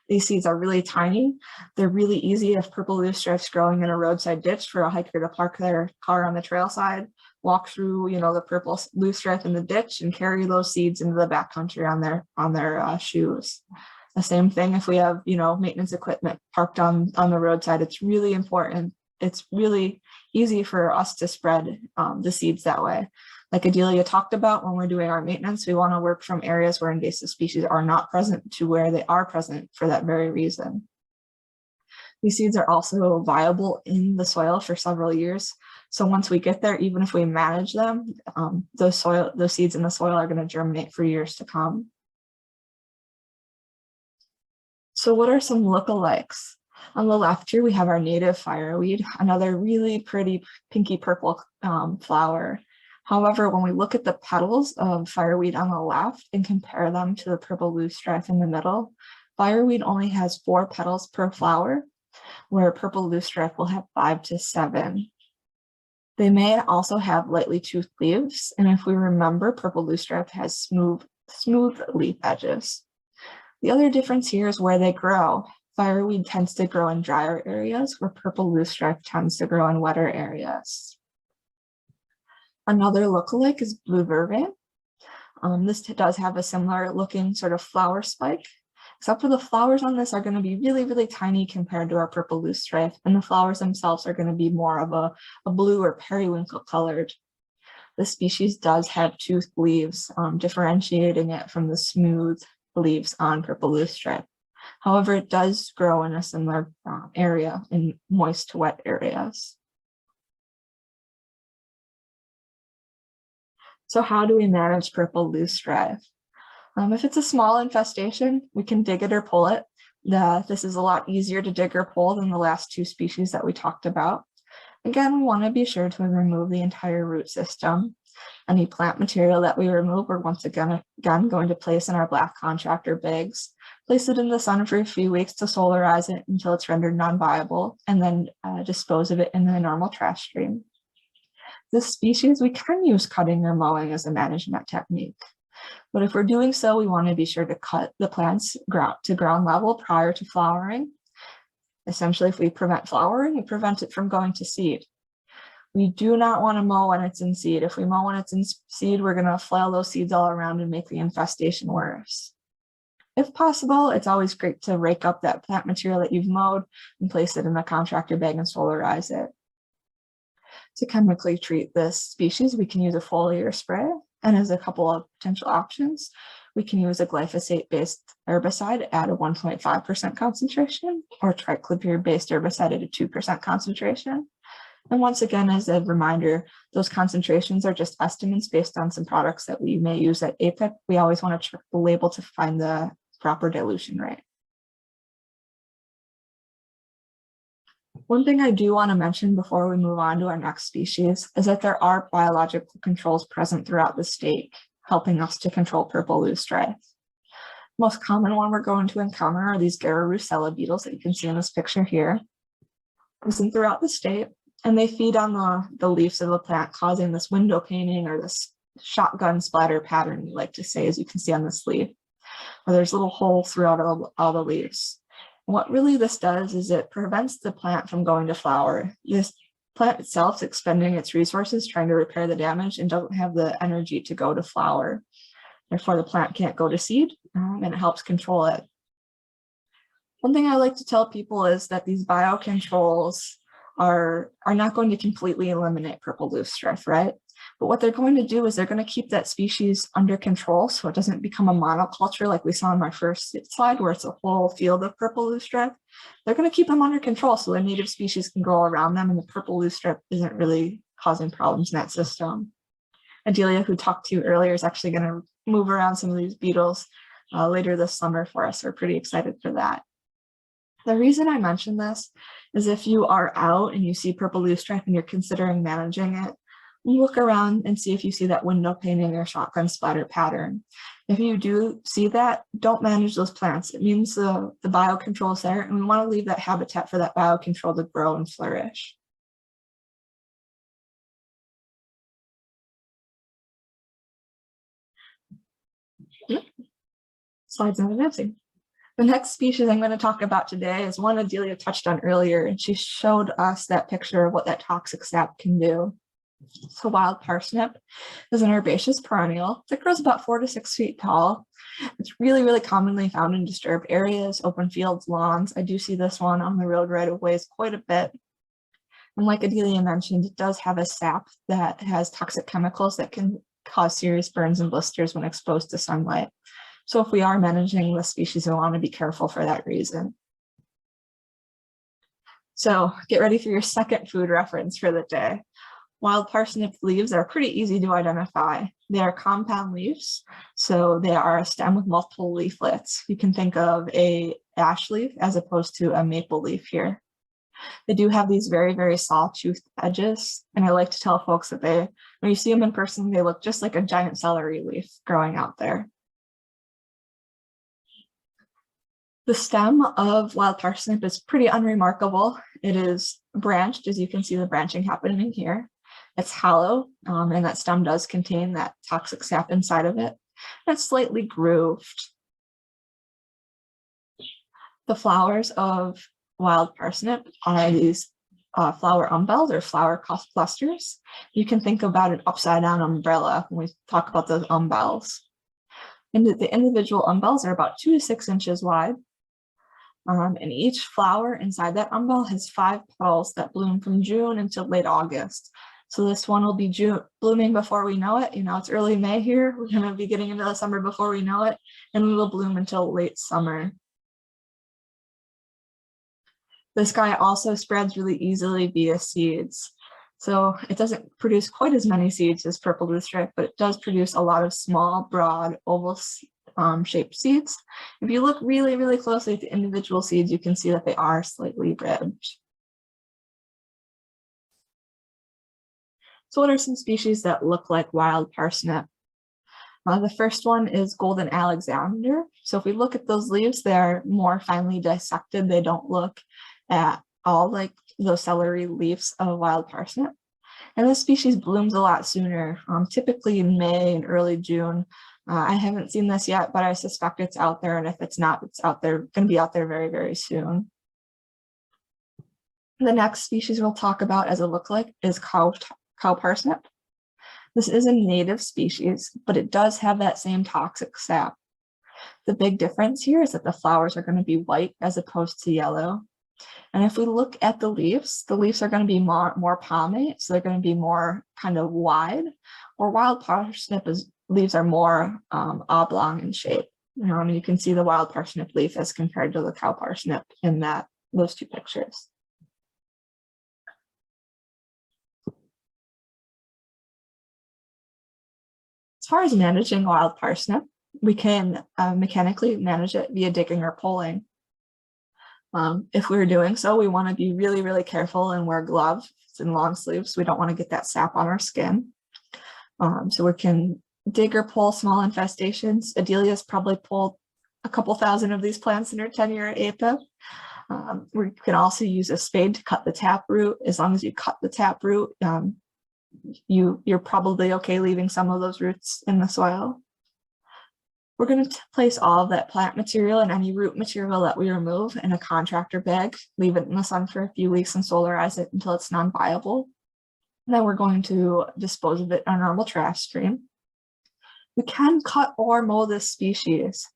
These seeds are really tiny. They're really easy if purple loosestrife's growing in a roadside ditch for a hiker to park their car on the trail side, walk through, the purple loosestrife in the ditch and carry those seeds into the backcountry on their shoes. The same thing if we have, maintenance equipment parked on the roadside. It's really important. It's really easy for us to spread the seeds that way. Like Adelia talked about, when we're doing our maintenance, we want to work from areas where invasive species are not present to where they are present for that very reason. These seeds are also viable in the soil for several years. So once we get there, even if we manage them, those seeds in the soil are going to germinate for years to come. So what are some lookalikes? On the left here, we have our native fireweed, another really pretty pinky purple flower. However, when we look at the petals of fireweed on the left and compare them to the purple loosestrife in the middle, fireweed only has 4 petals per flower, where purple loosestrife will have 5 to 7. They may also have lightly toothed leaves, and if we remember, purple loosestrife has smooth leaf edges. The other difference here is where they grow. Fireweed tends to grow in drier areas, where purple loosestrife tends to grow in wetter areas. Another lookalike is blue Bourbon. This does have a similar looking sort of flower spike, except for the flowers on this are going to be really, really tiny compared to our purple loosestrife, and the flowers themselves are going to be more of a blue or periwinkle colored. The species does have toothed leaves, differentiating it from the smooth leaves on purple loosestrife. However, it does grow in a similar area in moist to wet areas. So how do we manage purple loosestrife? If it's a small infestation, we can dig it or pull it. This is a lot easier to dig or pull than the last 2 species that we talked about. Again, we want to be sure to remove the entire root system. Any plant material that we remove, we're once again going to place in our black contractor bags, place it in the sun for a few weeks to solarize it until it's rendered non-viable, and then dispose of it in the normal trash stream. This species, we can use cutting or mowing as a management technique. But if we're doing so, we want to be sure to cut the plants to ground level prior to flowering. Essentially, if we prevent flowering, we prevent it from going to seed. We do not want to mow when it's in seed. If we mow when it's in seed, we're going to flail those seeds all around and make the infestation worse. If possible, it's always great to rake up that plant material that you've mowed and place it in the contractor bag and solarize it. To chemically treat this species, we can use a foliar spray, and as a couple of potential options, we can use a glyphosate-based herbicide at a 1.5% concentration or triclopyr-based herbicide at a 2% concentration. And once again, as a reminder, those concentrations are just estimates based on some products that we may use at APIP. We always want to check the label to find the proper dilution rate. One thing I do want to mention before we move on to our next species is that there are biological controls present throughout the state, helping us to control purple loosestrife. Most common one we're going to encounter are these Guerra Rusella beetles that you can see in this picture here. Present throughout the state, and they feed on the leaves of the plant, causing this window painting or this shotgun splatter pattern, we like to say, as you can see on this leaf, where there's little holes throughout all the leaves. What really this does is it prevents the plant from going to flower. This plant itself is expending its resources trying to repair the damage and doesn't have the energy to go to flower. Therefore, the plant can't go to seed, and it helps control it. One thing I like to tell people is that these biocontrols are not going to completely eliminate purple loosestrife, right? But what they're going to do is they're going to keep that species under control so it doesn't become a monoculture like we saw in my first slide where it's a whole field of purple loosestrife. They're going to keep them under control so the native species can grow around them and the purple loosestrife isn't really causing problems in that system. Adelia, who talked to you earlier, is actually going to move around some of these beetles later this summer for us. We're pretty excited for that. The reason I mention this is if you are out and you see purple loosestrife and you're considering managing it, look around and see if you see that window painting or shotgun splatter pattern. If you do see that, don't manage those plants. It means the biocontrol is there, and we want to leave that habitat for that biocontrol to grow and flourish. Slides not advancing. The next species I'm going to talk about today is one Adelia touched on earlier, and she showed us that picture of what that toxic sap can do. So wild parsnip is an herbaceous perennial that grows about 4 to 6 feet tall. It's really, really commonly found in disturbed areas, open fields, lawns. I do see this one on the road right of ways quite a bit. And like Adelia mentioned, it does have a sap that has toxic chemicals that can cause serious burns and blisters when exposed to sunlight. So if we are managing the species, we want to be careful for that reason. So get ready for your second food reference for the day. Wild parsnip leaves are pretty easy to identify. They are compound leaves, so they are a stem with multiple leaflets. You can think of a ash leaf as opposed to a maple leaf here. They do have these very, very saw-toothed edges, and I like to tell folks that when you see them in person, they look just like a giant celery leaf growing out there. The stem of wild parsnip is pretty unremarkable. It is branched, as you can see the branching happening here. It's hollow, and that stem does contain that toxic sap inside of it. And it's slightly grooved. The flowers of wild parsnip are these flower umbels or flower clusters. You can think about an upside down umbrella when we talk about those umbels. And the individual umbels are about 2 to 6 inches wide. And each flower inside that umbel has 5 petals that bloom from June until late August. So this one will be blooming before we know it. You know, it's early May here. We're going to be getting into the summer before we know it, and we will bloom until late summer. This guy also spreads really easily via seeds. So it doesn't produce quite as many seeds as purple loosestrife, but it does produce a lot of small, broad, oval shaped seeds. If you look really, really closely at the individual seeds, you can see that they are slightly ribbed. So what are some species that look like wild parsnip? The first one is golden Alexander. So if we look at those leaves, they're more finely dissected. They don't look at all like those celery leaves of wild parsnip. And this species blooms a lot sooner, typically in May and early June. I haven't seen this yet, but I suspect it's out there. And if it's not, it's out there, going to be out there very, very soon. The next species we'll talk about as a lookalike is cow parsnip. This is a native species, but it does have that same toxic sap. The big difference here is that the flowers are going to be white as opposed to yellow. And if we look at the leaves are going to be more palmate, so they're going to be more kind of wide, or wild parsnip leaves are more oblong in shape. You can see the wild parsnip leaf as compared to the cow parsnip in those two pictures. As far as managing wild parsnip, we can mechanically manage it via digging or pulling. If we're doing so, we want to be really, really careful and wear gloves and long sleeves. We don't want to get that sap on our skin. So we can dig or pull small infestations. Adelia's probably pulled a couple thousand of these plants in her 10-year at APIP. We can also use a spade to cut the taproot. As long as you cut the taproot, you're probably okay leaving some of those roots in the soil. We're going to place all of that plant material and any root material that we remove in a contractor bag, leave it in the sun for a few weeks and solarize it until it's non-viable. Then we're going to dispose of it in a normal trash stream. We can cut or mow this species,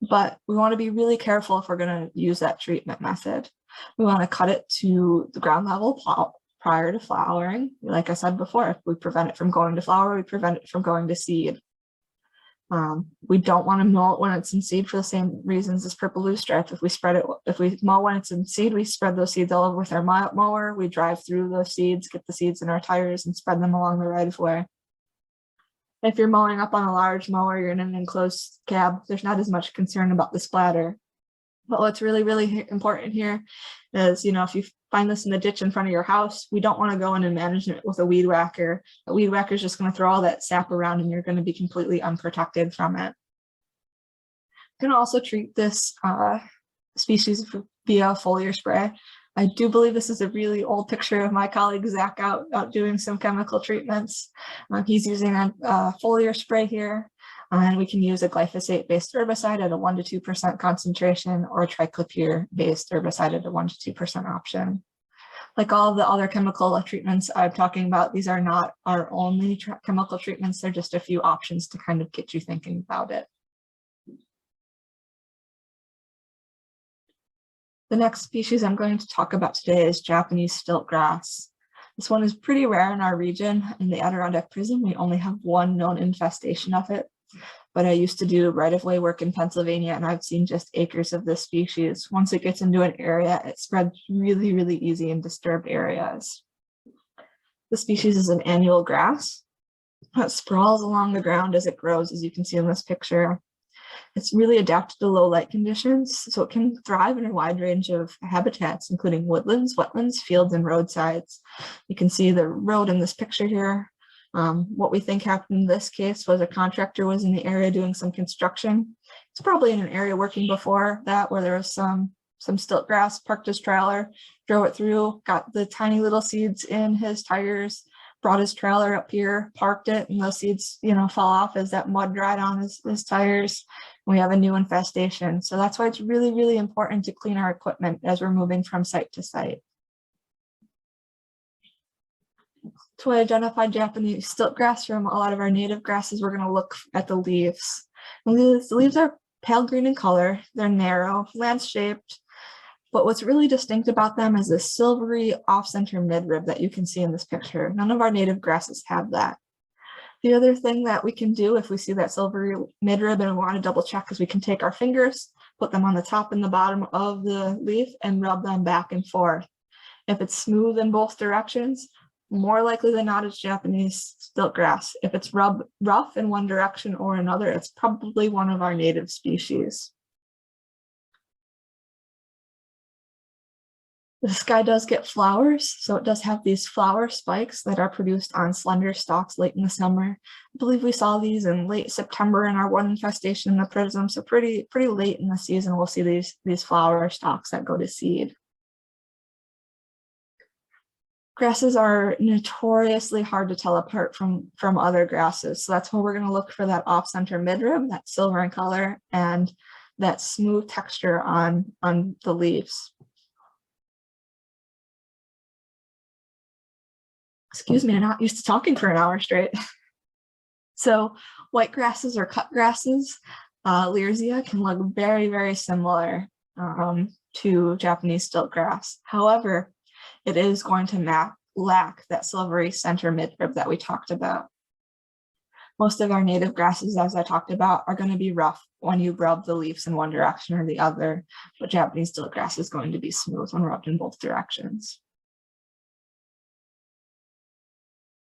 but we want to be really careful if we're going to use that treatment method. We want to cut it to the ground level, prior to flowering. Like I said before, if we prevent it from going to flower, we prevent it from going to seed. We don't want to mow it when it's in seed for the same reasons as purple loosestrife. If we mow when it's in seed, we spread those seeds all over with our mower. We drive through those seeds, get the seeds in our tires, and spread them along the right of way. If you're mowing up on a large mower, you're in an enclosed cab, there's not as much concern about the splatter. But what's really, really important here is, if you find this in the ditch in front of your house, we don't want to go in and manage it with a weed whacker. A weed whacker is just going to throw all that sap around and you're going to be completely unprotected from it. You can also treat this species via foliar spray. I do believe this is a really old picture of my colleague Zach out doing some chemical treatments. He's using a foliar spray here. And we can use a glyphosate-based herbicide at a 1 to 2% concentration or a triclopyr-based herbicide at a 1 to 2% option. Like all the other chemical treatments I'm talking about, these are not our only chemical treatments. They're just a few options to kind of get you thinking about it. The next species I'm going to talk about today is Japanese stilt grass. This one is pretty rare in our region. In the Adirondack Prism, we only have one known infestation of it. But I used to do right-of-way work in Pennsylvania, and I've seen just acres of this species. Once it gets into an area, it spreads really, really easy in disturbed areas. The species is an annual grass that sprawls along the ground as it grows, as you can see in this picture. It's really adapted to low light conditions, so it can thrive in a wide range of habitats, including woodlands, wetlands, fields, and roadsides. You can see the road in this picture here. What we think happened in this case was a contractor was in the area doing some construction. It's probably in an area working before that where there was some stilt grass, parked his trailer, drove it through, got the tiny little seeds in his tires, brought his trailer up here, parked it, and those seeds, fell off as that mud dried on his tires. We have a new infestation. So that's why it's really, really important to clean our equipment as we're moving from site to site. To identify Japanese stilt grass from a lot of our native grasses, we're going to look at the leaves. And the leaves are pale green in color. They're narrow, lance-shaped. But what's really distinct about them is this silvery off-center midrib that you can see in this picture. None of our native grasses have that. The other thing that we can do if we see that silvery midrib and we want to double check is we can take our fingers, put them on the top and the bottom of the leaf and rub them back and forth. If it's smooth in both directions, more likely than not, it's Japanese stilt grass. If it's rough in one direction or another, it's probably one of our native species. The sky does get flowers, so it does have these flower spikes that are produced on slender stalks late in the summer. I believe we saw these in late September in our one infestation in the prism, so pretty late in the season we'll see these flower stalks that go to seed. Grasses are notoriously hard to tell apart from other grasses. So that's why we're going to look for that off-center midrib, that silver in color, and that smooth texture on the leaves. Excuse me, I'm not used to talking for an hour straight. So white grasses or cut grasses, Learsia can look very, very similar to Japanese stilt grass. However, it is going to lack that silvery center midrib that we talked about. Most of our native grasses, as I talked about, are going to be rough when you rub the leaves in one direction or the other, but Japanese stilt grass is going to be smooth when rubbed in both directions.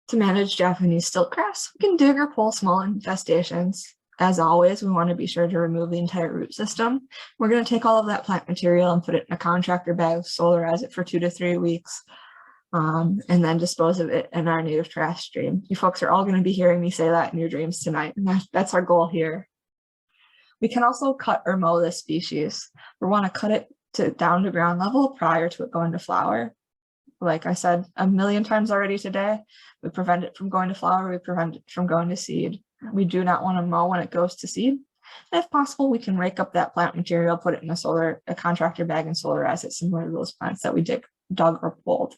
To manage Japanese stilt grass, we can dig or pull small infestations. As always, we want to be sure to remove the entire root system. We're going to take all of that plant material and put it in a contractor bag, solarize it for 2 to 3 weeks, and then dispose of it in our native trash stream. You folks are all going to be hearing me say that in your dreams tonight, and that's our goal here. We can also cut or mow this species. We want to cut it down to ground level prior to it going to flower. Like I said a million times already today, we prevent it from going to flower, we prevent it from going to seed. We do not want to mow when it goes to seed. And if possible, we can rake up that plant material, put it in a contractor bag and solarize it, similar to those plants that we dug or pulled.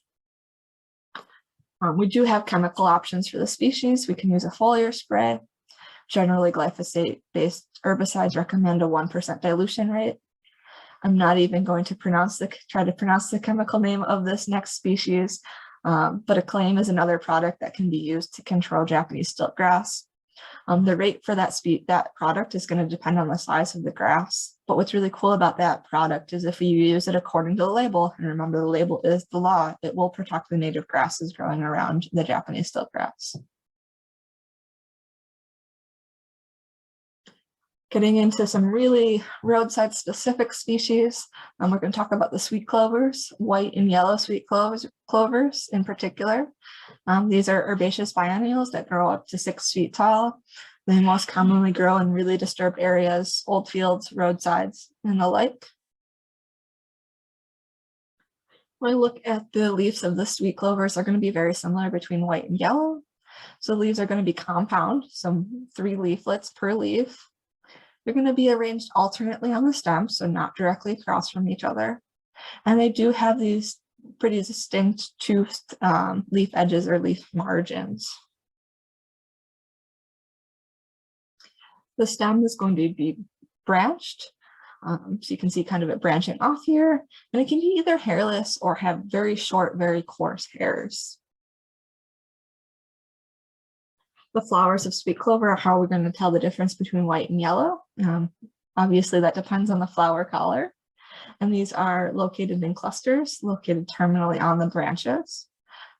We do have chemical options for the species. We can use a foliar spray. Generally, glyphosate-based herbicides recommend a 1% dilution rate. I'm not even going to try to pronounce the chemical name of this next species. But acclaim is another product that can be used to control Japanese stilt grass. The rate for that product is going to depend on the size of the grass. But what's really cool about that product is if you use it according to the label, and remember the label is the law, it will protect the native grasses growing around the Japanese stilt grass. Getting into some really roadside specific species, we're going to talk about the sweet clovers, white and yellow sweet clovers in particular. These are herbaceous biennials that grow up to 6 feet tall. They most commonly grow in really disturbed areas, old fields, roadsides, and the like. When I look at the leaves of the sweet clovers, they're going to be very similar between white and yellow. So the leaves are going to be compound, some 3 leaflets per leaf. They're going to be arranged alternately on the stem, so not directly across from each other. And they do have these pretty distinct toothed leaf edges or leaf margins. The stem is going to be branched. So you can see kind of it branching off here, and it can be either hairless or have very short, very coarse hairs. The flowers of sweet clover are how we're going to tell the difference between white and yellow. Obviously, that depends on the flower color. And these are located in clusters, located terminally on the branches.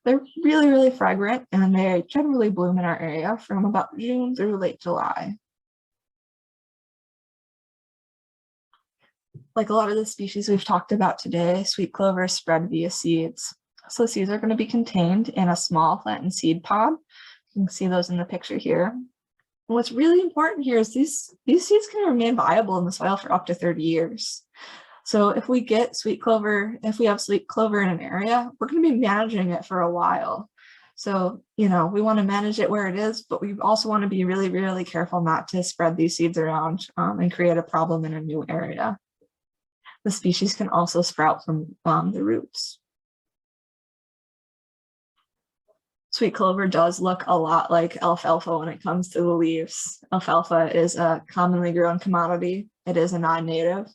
They're really, really fragrant, and they generally bloom in our area from about June through late July. Like a lot of the species we've talked about today, sweet clover spread via seeds. So seeds are going to be contained in a small flattened seed pod. You can see those in the picture here. And what's really important here is these seeds can remain viable in the soil for up to 30 years. So if we get sweet clover, if we have sweet clover in an area, we're going to be managing it for a while. So, we want to manage it where it is, but we also want to be really, really careful not to spread these seeds around and create a problem in a new area. The species can also sprout from the roots. Sweet clover does look a lot like alfalfa when it comes to the leaves. Alfalfa is a commonly grown commodity. It is a non-native.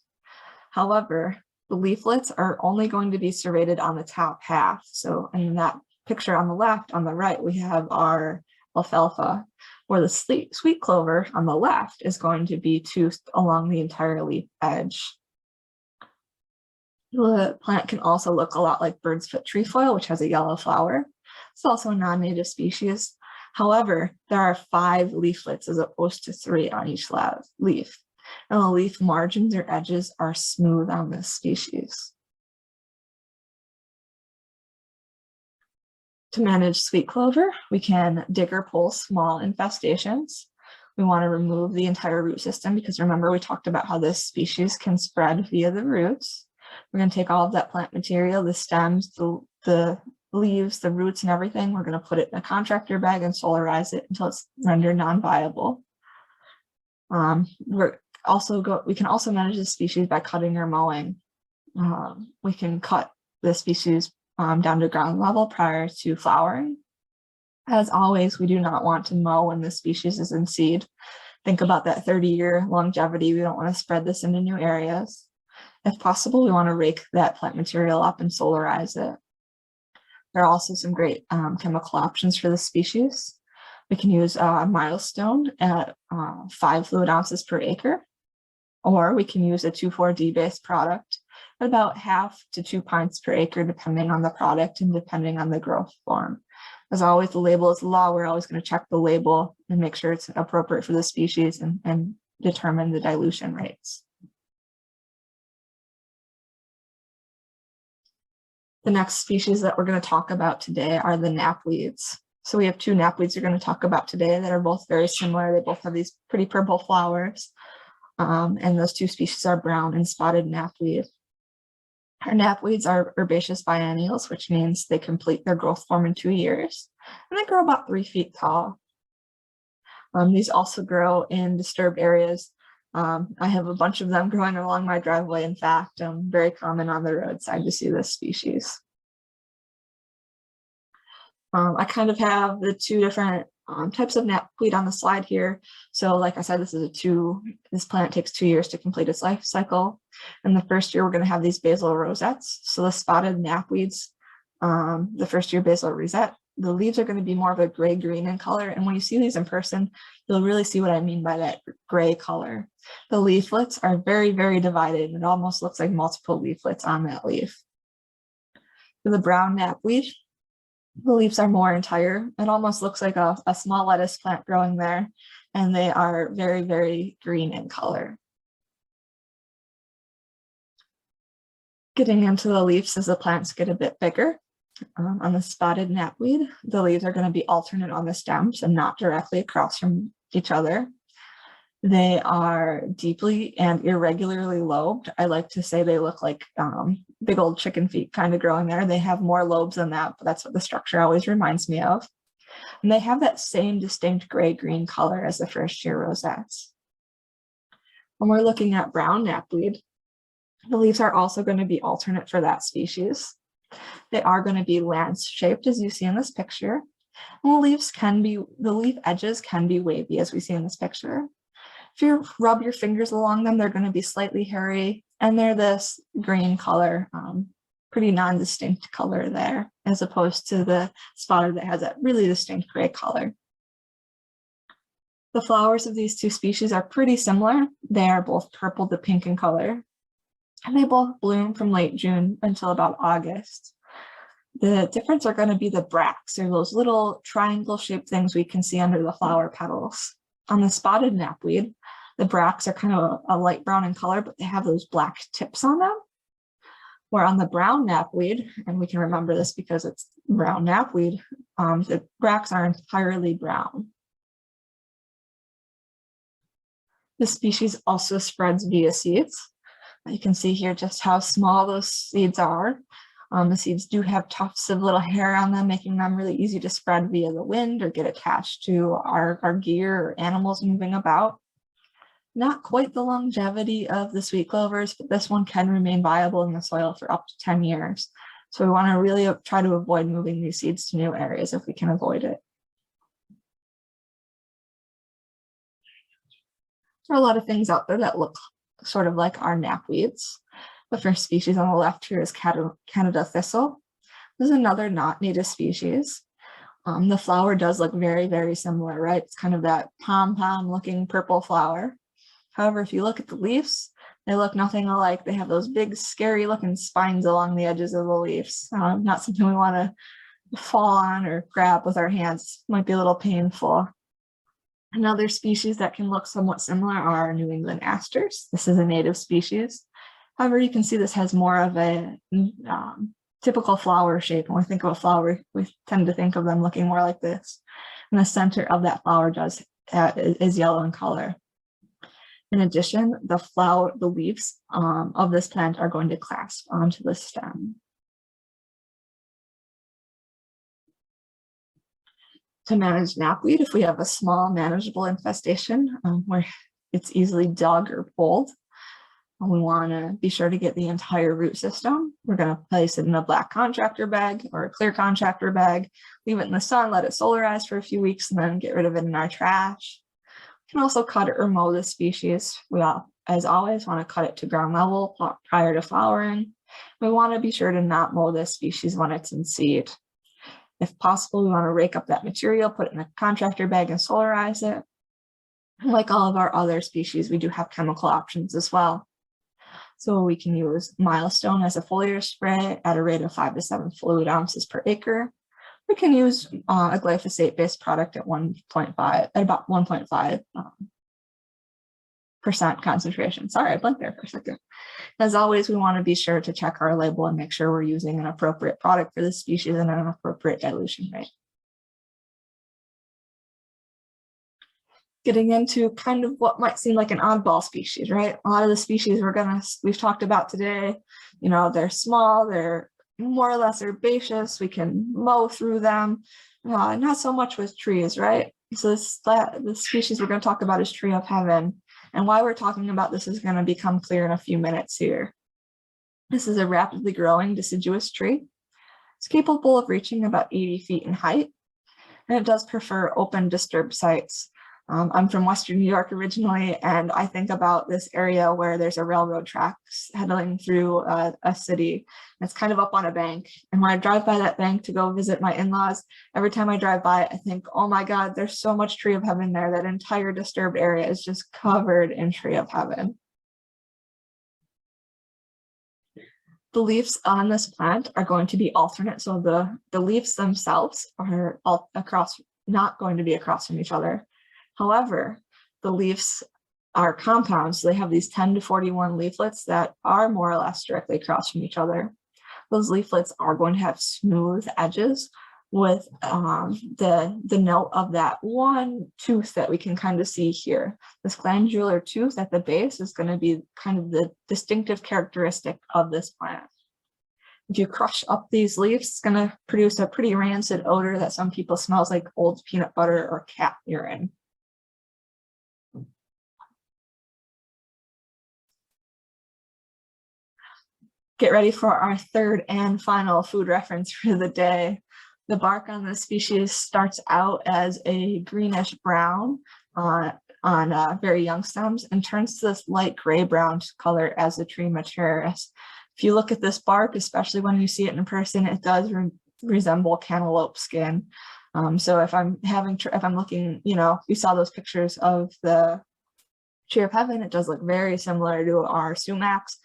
However, the leaflets are only going to be serrated on the top half. So in that picture on the left, on the right, we have our alfalfa, where the sweet clover on the left is going to be toothed along the entire leaf edge. The plant can also look a lot like bird's foot trefoil, which has a yellow flower. It's also a non-native species. However, there are 5 leaflets as opposed to 3 on each leaf. And the leaf margins or edges are smooth on this species. To manage sweet clover, we can dig or pull small infestations. We want to remove the entire root system because remember we talked about how this species can spread via the roots. We're going to take all of that plant material, the stems, the leaves, the roots, and everything. We're going to put it in a contractor bag and solarize it until it's rendered non-viable. We can also manage the species by cutting or mowing. We can cut the species down to ground level prior to flowering. As always, we do not want to mow when the species is in seed. Think about that 30-year longevity. We don't want to spread this into new areas. If possible, we want to rake that plant material up and solarize it. There are also some great chemical options for the species. We can use a milestone at 5 fluid ounces per acre, or we can use a 2,4-D based product at about half to 2 pints per acre, depending on the product and depending on the growth form. As always, the label is the law. We're always going to check the label and make sure it's appropriate for the species and determine the dilution rates. The next species that we're going to talk about today are the knapweeds. So we have 2 knapweeds we're going to talk about today that are both very similar. They both have these pretty purple flowers. And those 2 species are brown and spotted knapweed. Our knapweeds are herbaceous biennials, which means they complete their growth form in 2 years, and they grow about 3 feet tall. These also grow in disturbed areas. I have a bunch of them growing along my driveway. In fact, very common on the roadside to see this species. I kind of have the 2 different types of knapweed on the slide here. So like I said, this plant takes 2 years to complete its life cycle. In the first year, we're going to have these basal rosettes. So the spotted knapweeds the first year basil rosette. The leaves are going to be more of a gray-green in color. And when you see these in person, you'll really see what I mean by that gray color. The leaflets are very, very divided. It almost looks like multiple leaflets on that leaf. For the brown knapweed, the leaves are more entire. It almost looks like a small lettuce plant growing there. And they are very, very green in color. Getting into the leaves as the plants get a bit bigger. On the spotted knapweed, the leaves are going to be alternate on the stems and not directly across from each other. They are deeply and irregularly lobed. I like to say they look like big old chicken feet kind of growing there. They have more lobes than that, but that's what the structure always reminds me of. And they have that same distinct gray-green color as the first year rosettes. When we're looking at brown knapweed, the leaves are also going to be alternate for that species. They are going to be lance-shaped, as you see in this picture. And the leaf edges can be wavy, as we see in this picture. If you rub your fingers along them, they're going to be slightly hairy, and they're this green color, pretty non-distinct color there, as opposed to the spotted that has that really distinct gray color. The flowers of these two species are pretty similar. They are both purple to pink in color, and they both bloom from late June until about August. The difference are going to be the bracts, or those little triangle-shaped things we can see under the flower petals. On the spotted knapweed, the bracts are kind of a light brown in color, but they have those black tips on them. Where on the brown knapweed, and we can remember this because it's brown knapweed, the bracts are entirely brown. This species also spreads via seeds. You can see here just how small those seeds are. The seeds do have tufts of little hair on them, making them really easy to spread via the wind or get attached to our gear or animals moving about. Not quite the longevity of the sweet clovers, but this one can remain viable in the soil for up to 10 years. So we want to really try to avoid moving these seeds to new areas if we can avoid it. There are a lot of things out there that look sort of like our knapweeds. The first species on the left here is Canada Thistle. This is another not native species. The flower does look very, very similar, right? It's kind of that pom-pom looking purple flower. However, if you look at the leaves, they look nothing alike. They have those big, scary looking spines along the edges of the leaves. Not something we want to fall on or grab with our hands. Might be a little painful. Another species that can look somewhat similar are New England Asters. This is a native species. However, you can see this has more of a typical flower shape. When we think of a flower, we tend to think of them looking more like this. And the center of that flower is yellow in color. In addition, the leaves of this plant are going to clasp onto the stem. To manage knapweed, if we have a small manageable infestation where it's easily dug or pulled, we want to be sure to get the entire root system. We're going to place it in a black contractor bag or a clear contractor bag, leave it in the sun, let it solarize for a few weeks, and then get rid of it in our trash. We can also cut or mow the species. We, as always, want to cut it to ground level prior to flowering. We want to be sure to not mow this species when it's in seed. If possible, we want to rake up that material, put it in a contractor bag and solarize it. And like all of our other species, we do have chemical options as well. So we can use Milestone as a foliar spray at a rate of 5 to 7 fluid ounces per acre. We can use a glyphosate-based product at about 1.5% concentration. Sorry, I blinked there for a second. As always, we want to be sure to check our label and make sure we're using an appropriate product for this species and an appropriate dilution rate. Getting into kind of what might seem like an oddball species, right? A lot of the species we've talked about today, you know, they're small, they're more or less herbaceous, we can mow through them, not so much with trees, right? So the species we're going to talk about is Tree of Heaven. And why we're talking about this is going to become clear in a few minutes here. This is a rapidly growing deciduous tree. It's capable of reaching about 80 feet in height, and it does prefer open disturbed sites. I'm from Western New York originally, and I think about this area where there's a railroad tracks heading through a city. It's kind of up on a bank. And when I drive by that bank to go visit my in-laws, every time I drive by, I think, oh my God, there's so much tree of heaven there. That entire disturbed area is just covered in tree of heaven. The leaves on this plant are going to be alternate. So the leaves themselves are all across, not going to be across from each other. However, the leaves are compound, so they have these 10 to 41 leaflets that are more or less directly across from each other. Those leaflets are going to have smooth edges with the note of that one tooth that we can kind of see here. This glandular tooth at the base is going to be kind of the distinctive characteristic of this plant. If you crush up these leaves, it's going to produce a pretty rancid odor that some people smells like old peanut butter or cat urine. Get ready for our third and final food reference for the day. The bark on this species starts out as a greenish brown on very young stems and turns to this light gray-brown color as the tree matures. If you look at this bark, especially when you see it in person, it does resemble cantaloupe skin. So if I'm looking, we saw those pictures of the tree of heaven, it does look very similar to our sumacs.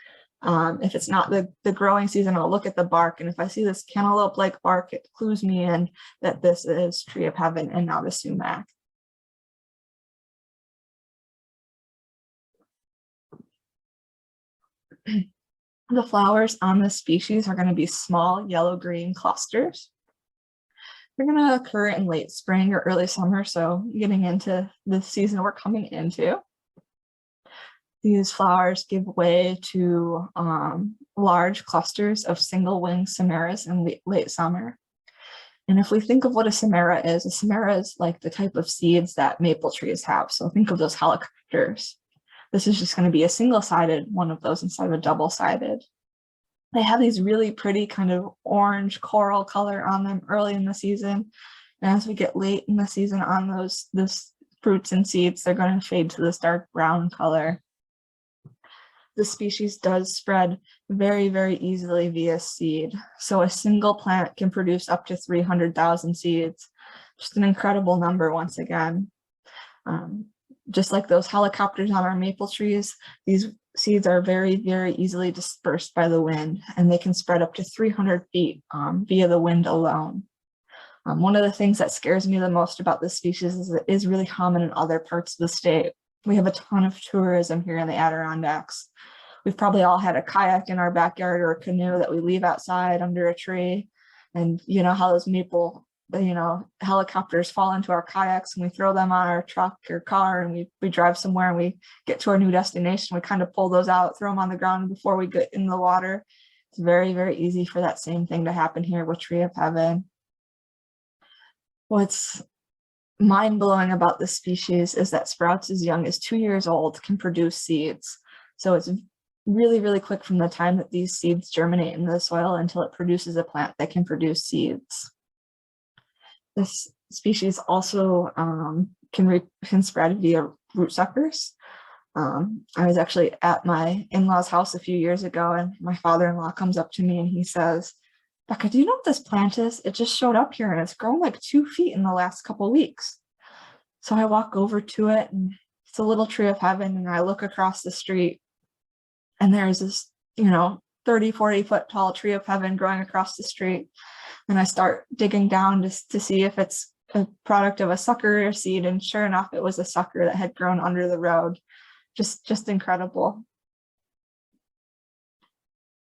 If it's not the growing season, I'll look at the bark, and if I see this cantaloupe-like bark, it clues me in that this is tree of heaven and not a sumac. The flowers on this species are going to be small yellow-green clusters. They're going to occur in late spring or early summer, so getting into the season we're coming into. These flowers give way to large clusters of single-winged samaras in late summer. And if we think of what a samara is like the type of seeds that maple trees have. So think of those helicopters. This is just going to be a single-sided one of those instead of a double-sided. They have these really pretty kind of orange coral color on them early in the season. And as we get late in the season on those fruits and seeds, they're going to fade to this dark brown color. The species does spread very, very easily via seed. So a single plant can produce up to 300,000 seeds. Just an incredible number once again. Just like those helicopters on our maple trees, these seeds are very, very easily dispersed by the wind, and they can spread up to 300 feet via the wind alone. One of the things that scares me the most about this species is it is really common in other parts of the state. We have a ton of tourism here in the Adirondacks. We've probably all had a kayak in our backyard or a canoe that we leave outside under a tree. And you know how those maple, helicopters fall into our kayaks, and we throw them on our truck or car, and we drive somewhere and we get to our new destination. We kind of pull those out, throw them on the ground before we get in the water. It's very, very easy for that same thing to happen here with tree of heaven. What's mind-blowing about this species is that sprouts as young as 2 years old can produce seeds. So it's really, really quick from the time that these seeds germinate in the soil until it produces a plant that can produce seeds. This species also can spread via root suckers. I was actually at my in-laws' house a few years ago, and my father-in-law comes up to me and he says, "Becca, do you know what this plant is? It just showed up here and it's grown like 2 feet in the last couple of weeks." So I walk over to it, and it's a little tree of heaven, and I look across the street, and there's this, 30, 40 foot tall tree of heaven growing across the street. And I start digging down to see if it's a product of a sucker or seed, and sure enough, it was a sucker that had grown under the road. Just incredible.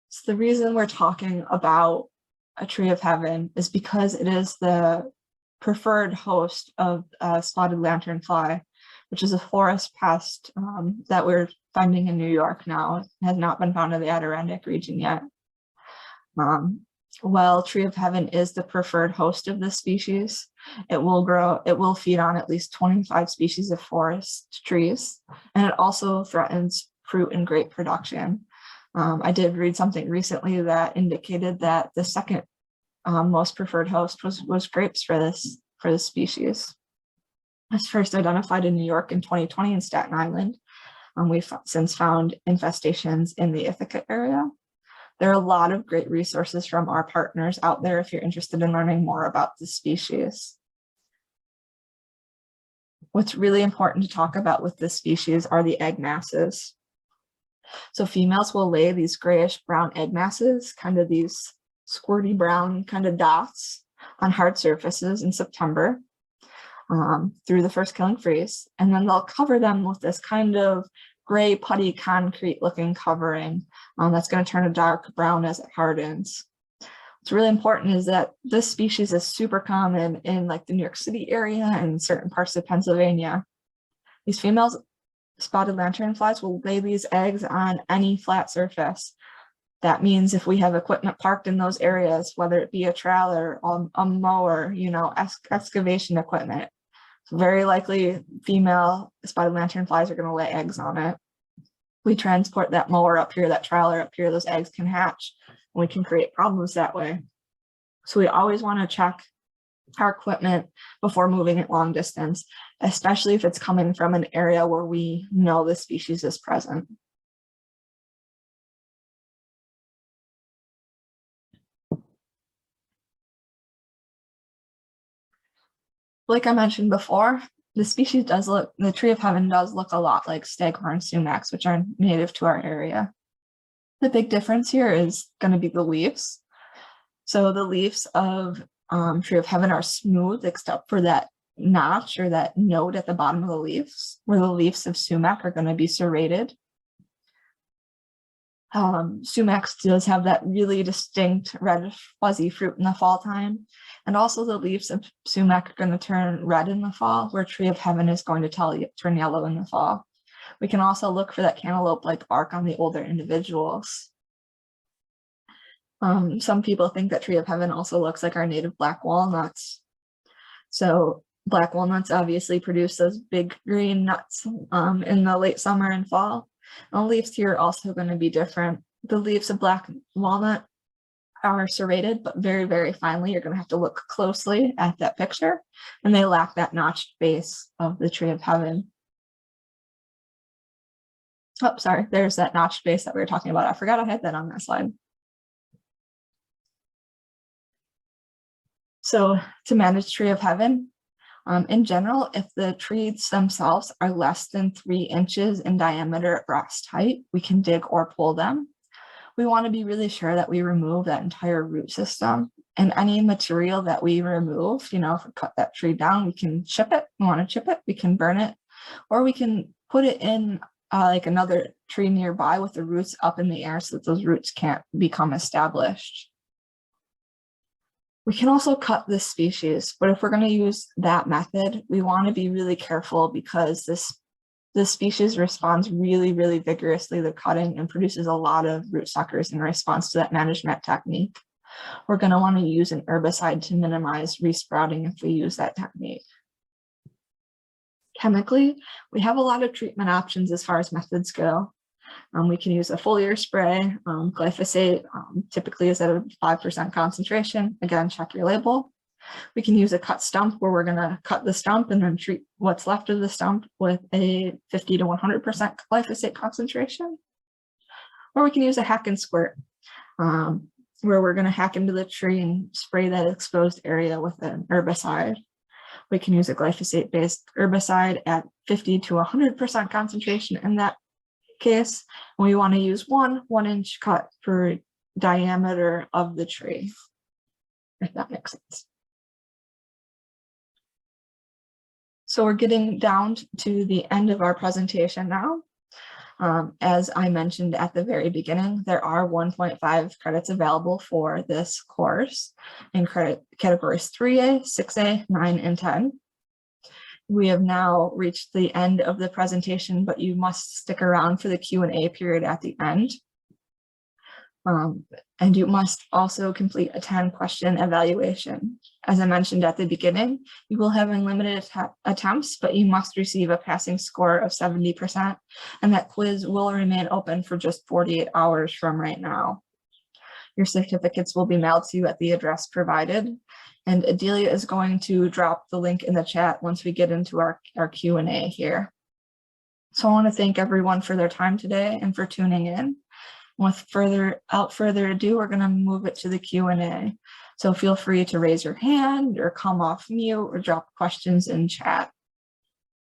So the reason we're talking about a tree of heaven is because it is the preferred host of spotted lanternfly, which is a forest pest that we're finding in New York now. It has not been found in the Adirondack region yet. While tree of heaven is the preferred host of this species, it will feed on at least 25 species of forest trees, and it also threatens fruit and grape production. I did read something recently that indicated that the second most preferred host was grapes for this species. was first identified in New York in 2020 in Staten Island. We've since found infestations in the Ithaca area. There are a lot of great resources from our partners out there if you're interested in learning more about the species. What's really important to talk about with this species are the egg masses. So females will lay these grayish brown egg masses, kind of these squirty brown kind of dots on hard surfaces in September through the first killing freeze. And then they'll cover them with this kind of gray putty concrete looking covering that's going to turn a dark brown as it hardens. What's really important is that this species is super common in like the New York City area and certain parts of Pennsylvania. These females spotted lanternflies will lay these eggs on any flat surface. That means if we have equipment parked in those areas, whether it be a trailer or a mower, you know, excavation equipment, very likely female spotted lanternflies are going to lay eggs on it. We transport that mower up here, that trailer up here, those eggs can hatch, and we can create problems that way. So we always want to check our equipment before moving it long distance, especially if it's coming from an area where we know the species is present. Like I mentioned before, the species does look, the tree of heaven does look a lot like staghorn sumacs, which are native to our area. The big difference here is going to be the leaves. So the leaves of tree of heaven are smooth, except for that notch or that node at the bottom of the leaves, where the leaves of sumac are going to be serrated. Sumac does have that really distinct red fuzzy fruit in the fall time. And also the leaves of sumac are going to turn red in the fall, where tree of heaven is going to turn yellow in the fall. We can also look for that cantaloupe-like bark on the older individuals. Some people think that tree of heaven also looks like our native black walnuts. So black walnuts obviously produce those big green nuts in the late summer and fall. And the leaves here are also going to be different. The leaves of black walnut are serrated, but very, very finely. You're going to have to look closely at that picture, and they lack that notched base of the tree of heaven. Oh, sorry, there's that notched base that we were talking about. I forgot I had that on that slide. So to manage tree of heaven, in general, if the trees themselves are less than 3 inches in diameter at breast height, we can dig or pull them. We want to be really sure that we remove that entire root system, and any material that we remove, you know, if we cut that tree down, we can chip it. We want to chip it, we can burn it, or we can put it in like another tree nearby with the roots up in the air so that those roots can't become established. We can also cut this species, but if we're going to use that method, we want to be really careful because this species responds really, really vigorously to cutting and produces a lot of root suckers in response to that management technique. We're going to want to use an herbicide to minimize resprouting if we use that technique. Chemically, we have a lot of treatment options as far as methods go. We can use a foliar spray. Glyphosate typically is at a 5% concentration. Again, check your label. We can use a cut stump where we're going to cut the stump and then treat what's left of the stump with a 50 to 100% glyphosate concentration. Or we can use a hack and squirt where we're going to hack into the tree and spray that exposed area with an herbicide. We can use a glyphosate-based herbicide at 50 to 100% concentration in that case. We want to use 1-inch cut per diameter of the tree, if that makes sense. So we're getting down to the end of our presentation now. As I mentioned at the very beginning, there are 1.5 credits available for this course in credit categories 3A, 6A, 9, and 10. We have now reached the end of the presentation, but you must stick around for the Q&A period at the end. And you must also complete a 10-question evaluation. As I mentioned at the beginning, you will have unlimited attempts, but you must receive a passing score of 70%, and that quiz will remain open for just 48 hours from right now. Your certificates will be mailed to you at the address provided. And Adelia is going to drop the link in the chat once we get into our Q&A here. So I want to thank everyone for their time today and for tuning in. Without further ado, we're going to move it to the Q&A. So feel free to raise your hand or come off mute or drop questions in chat.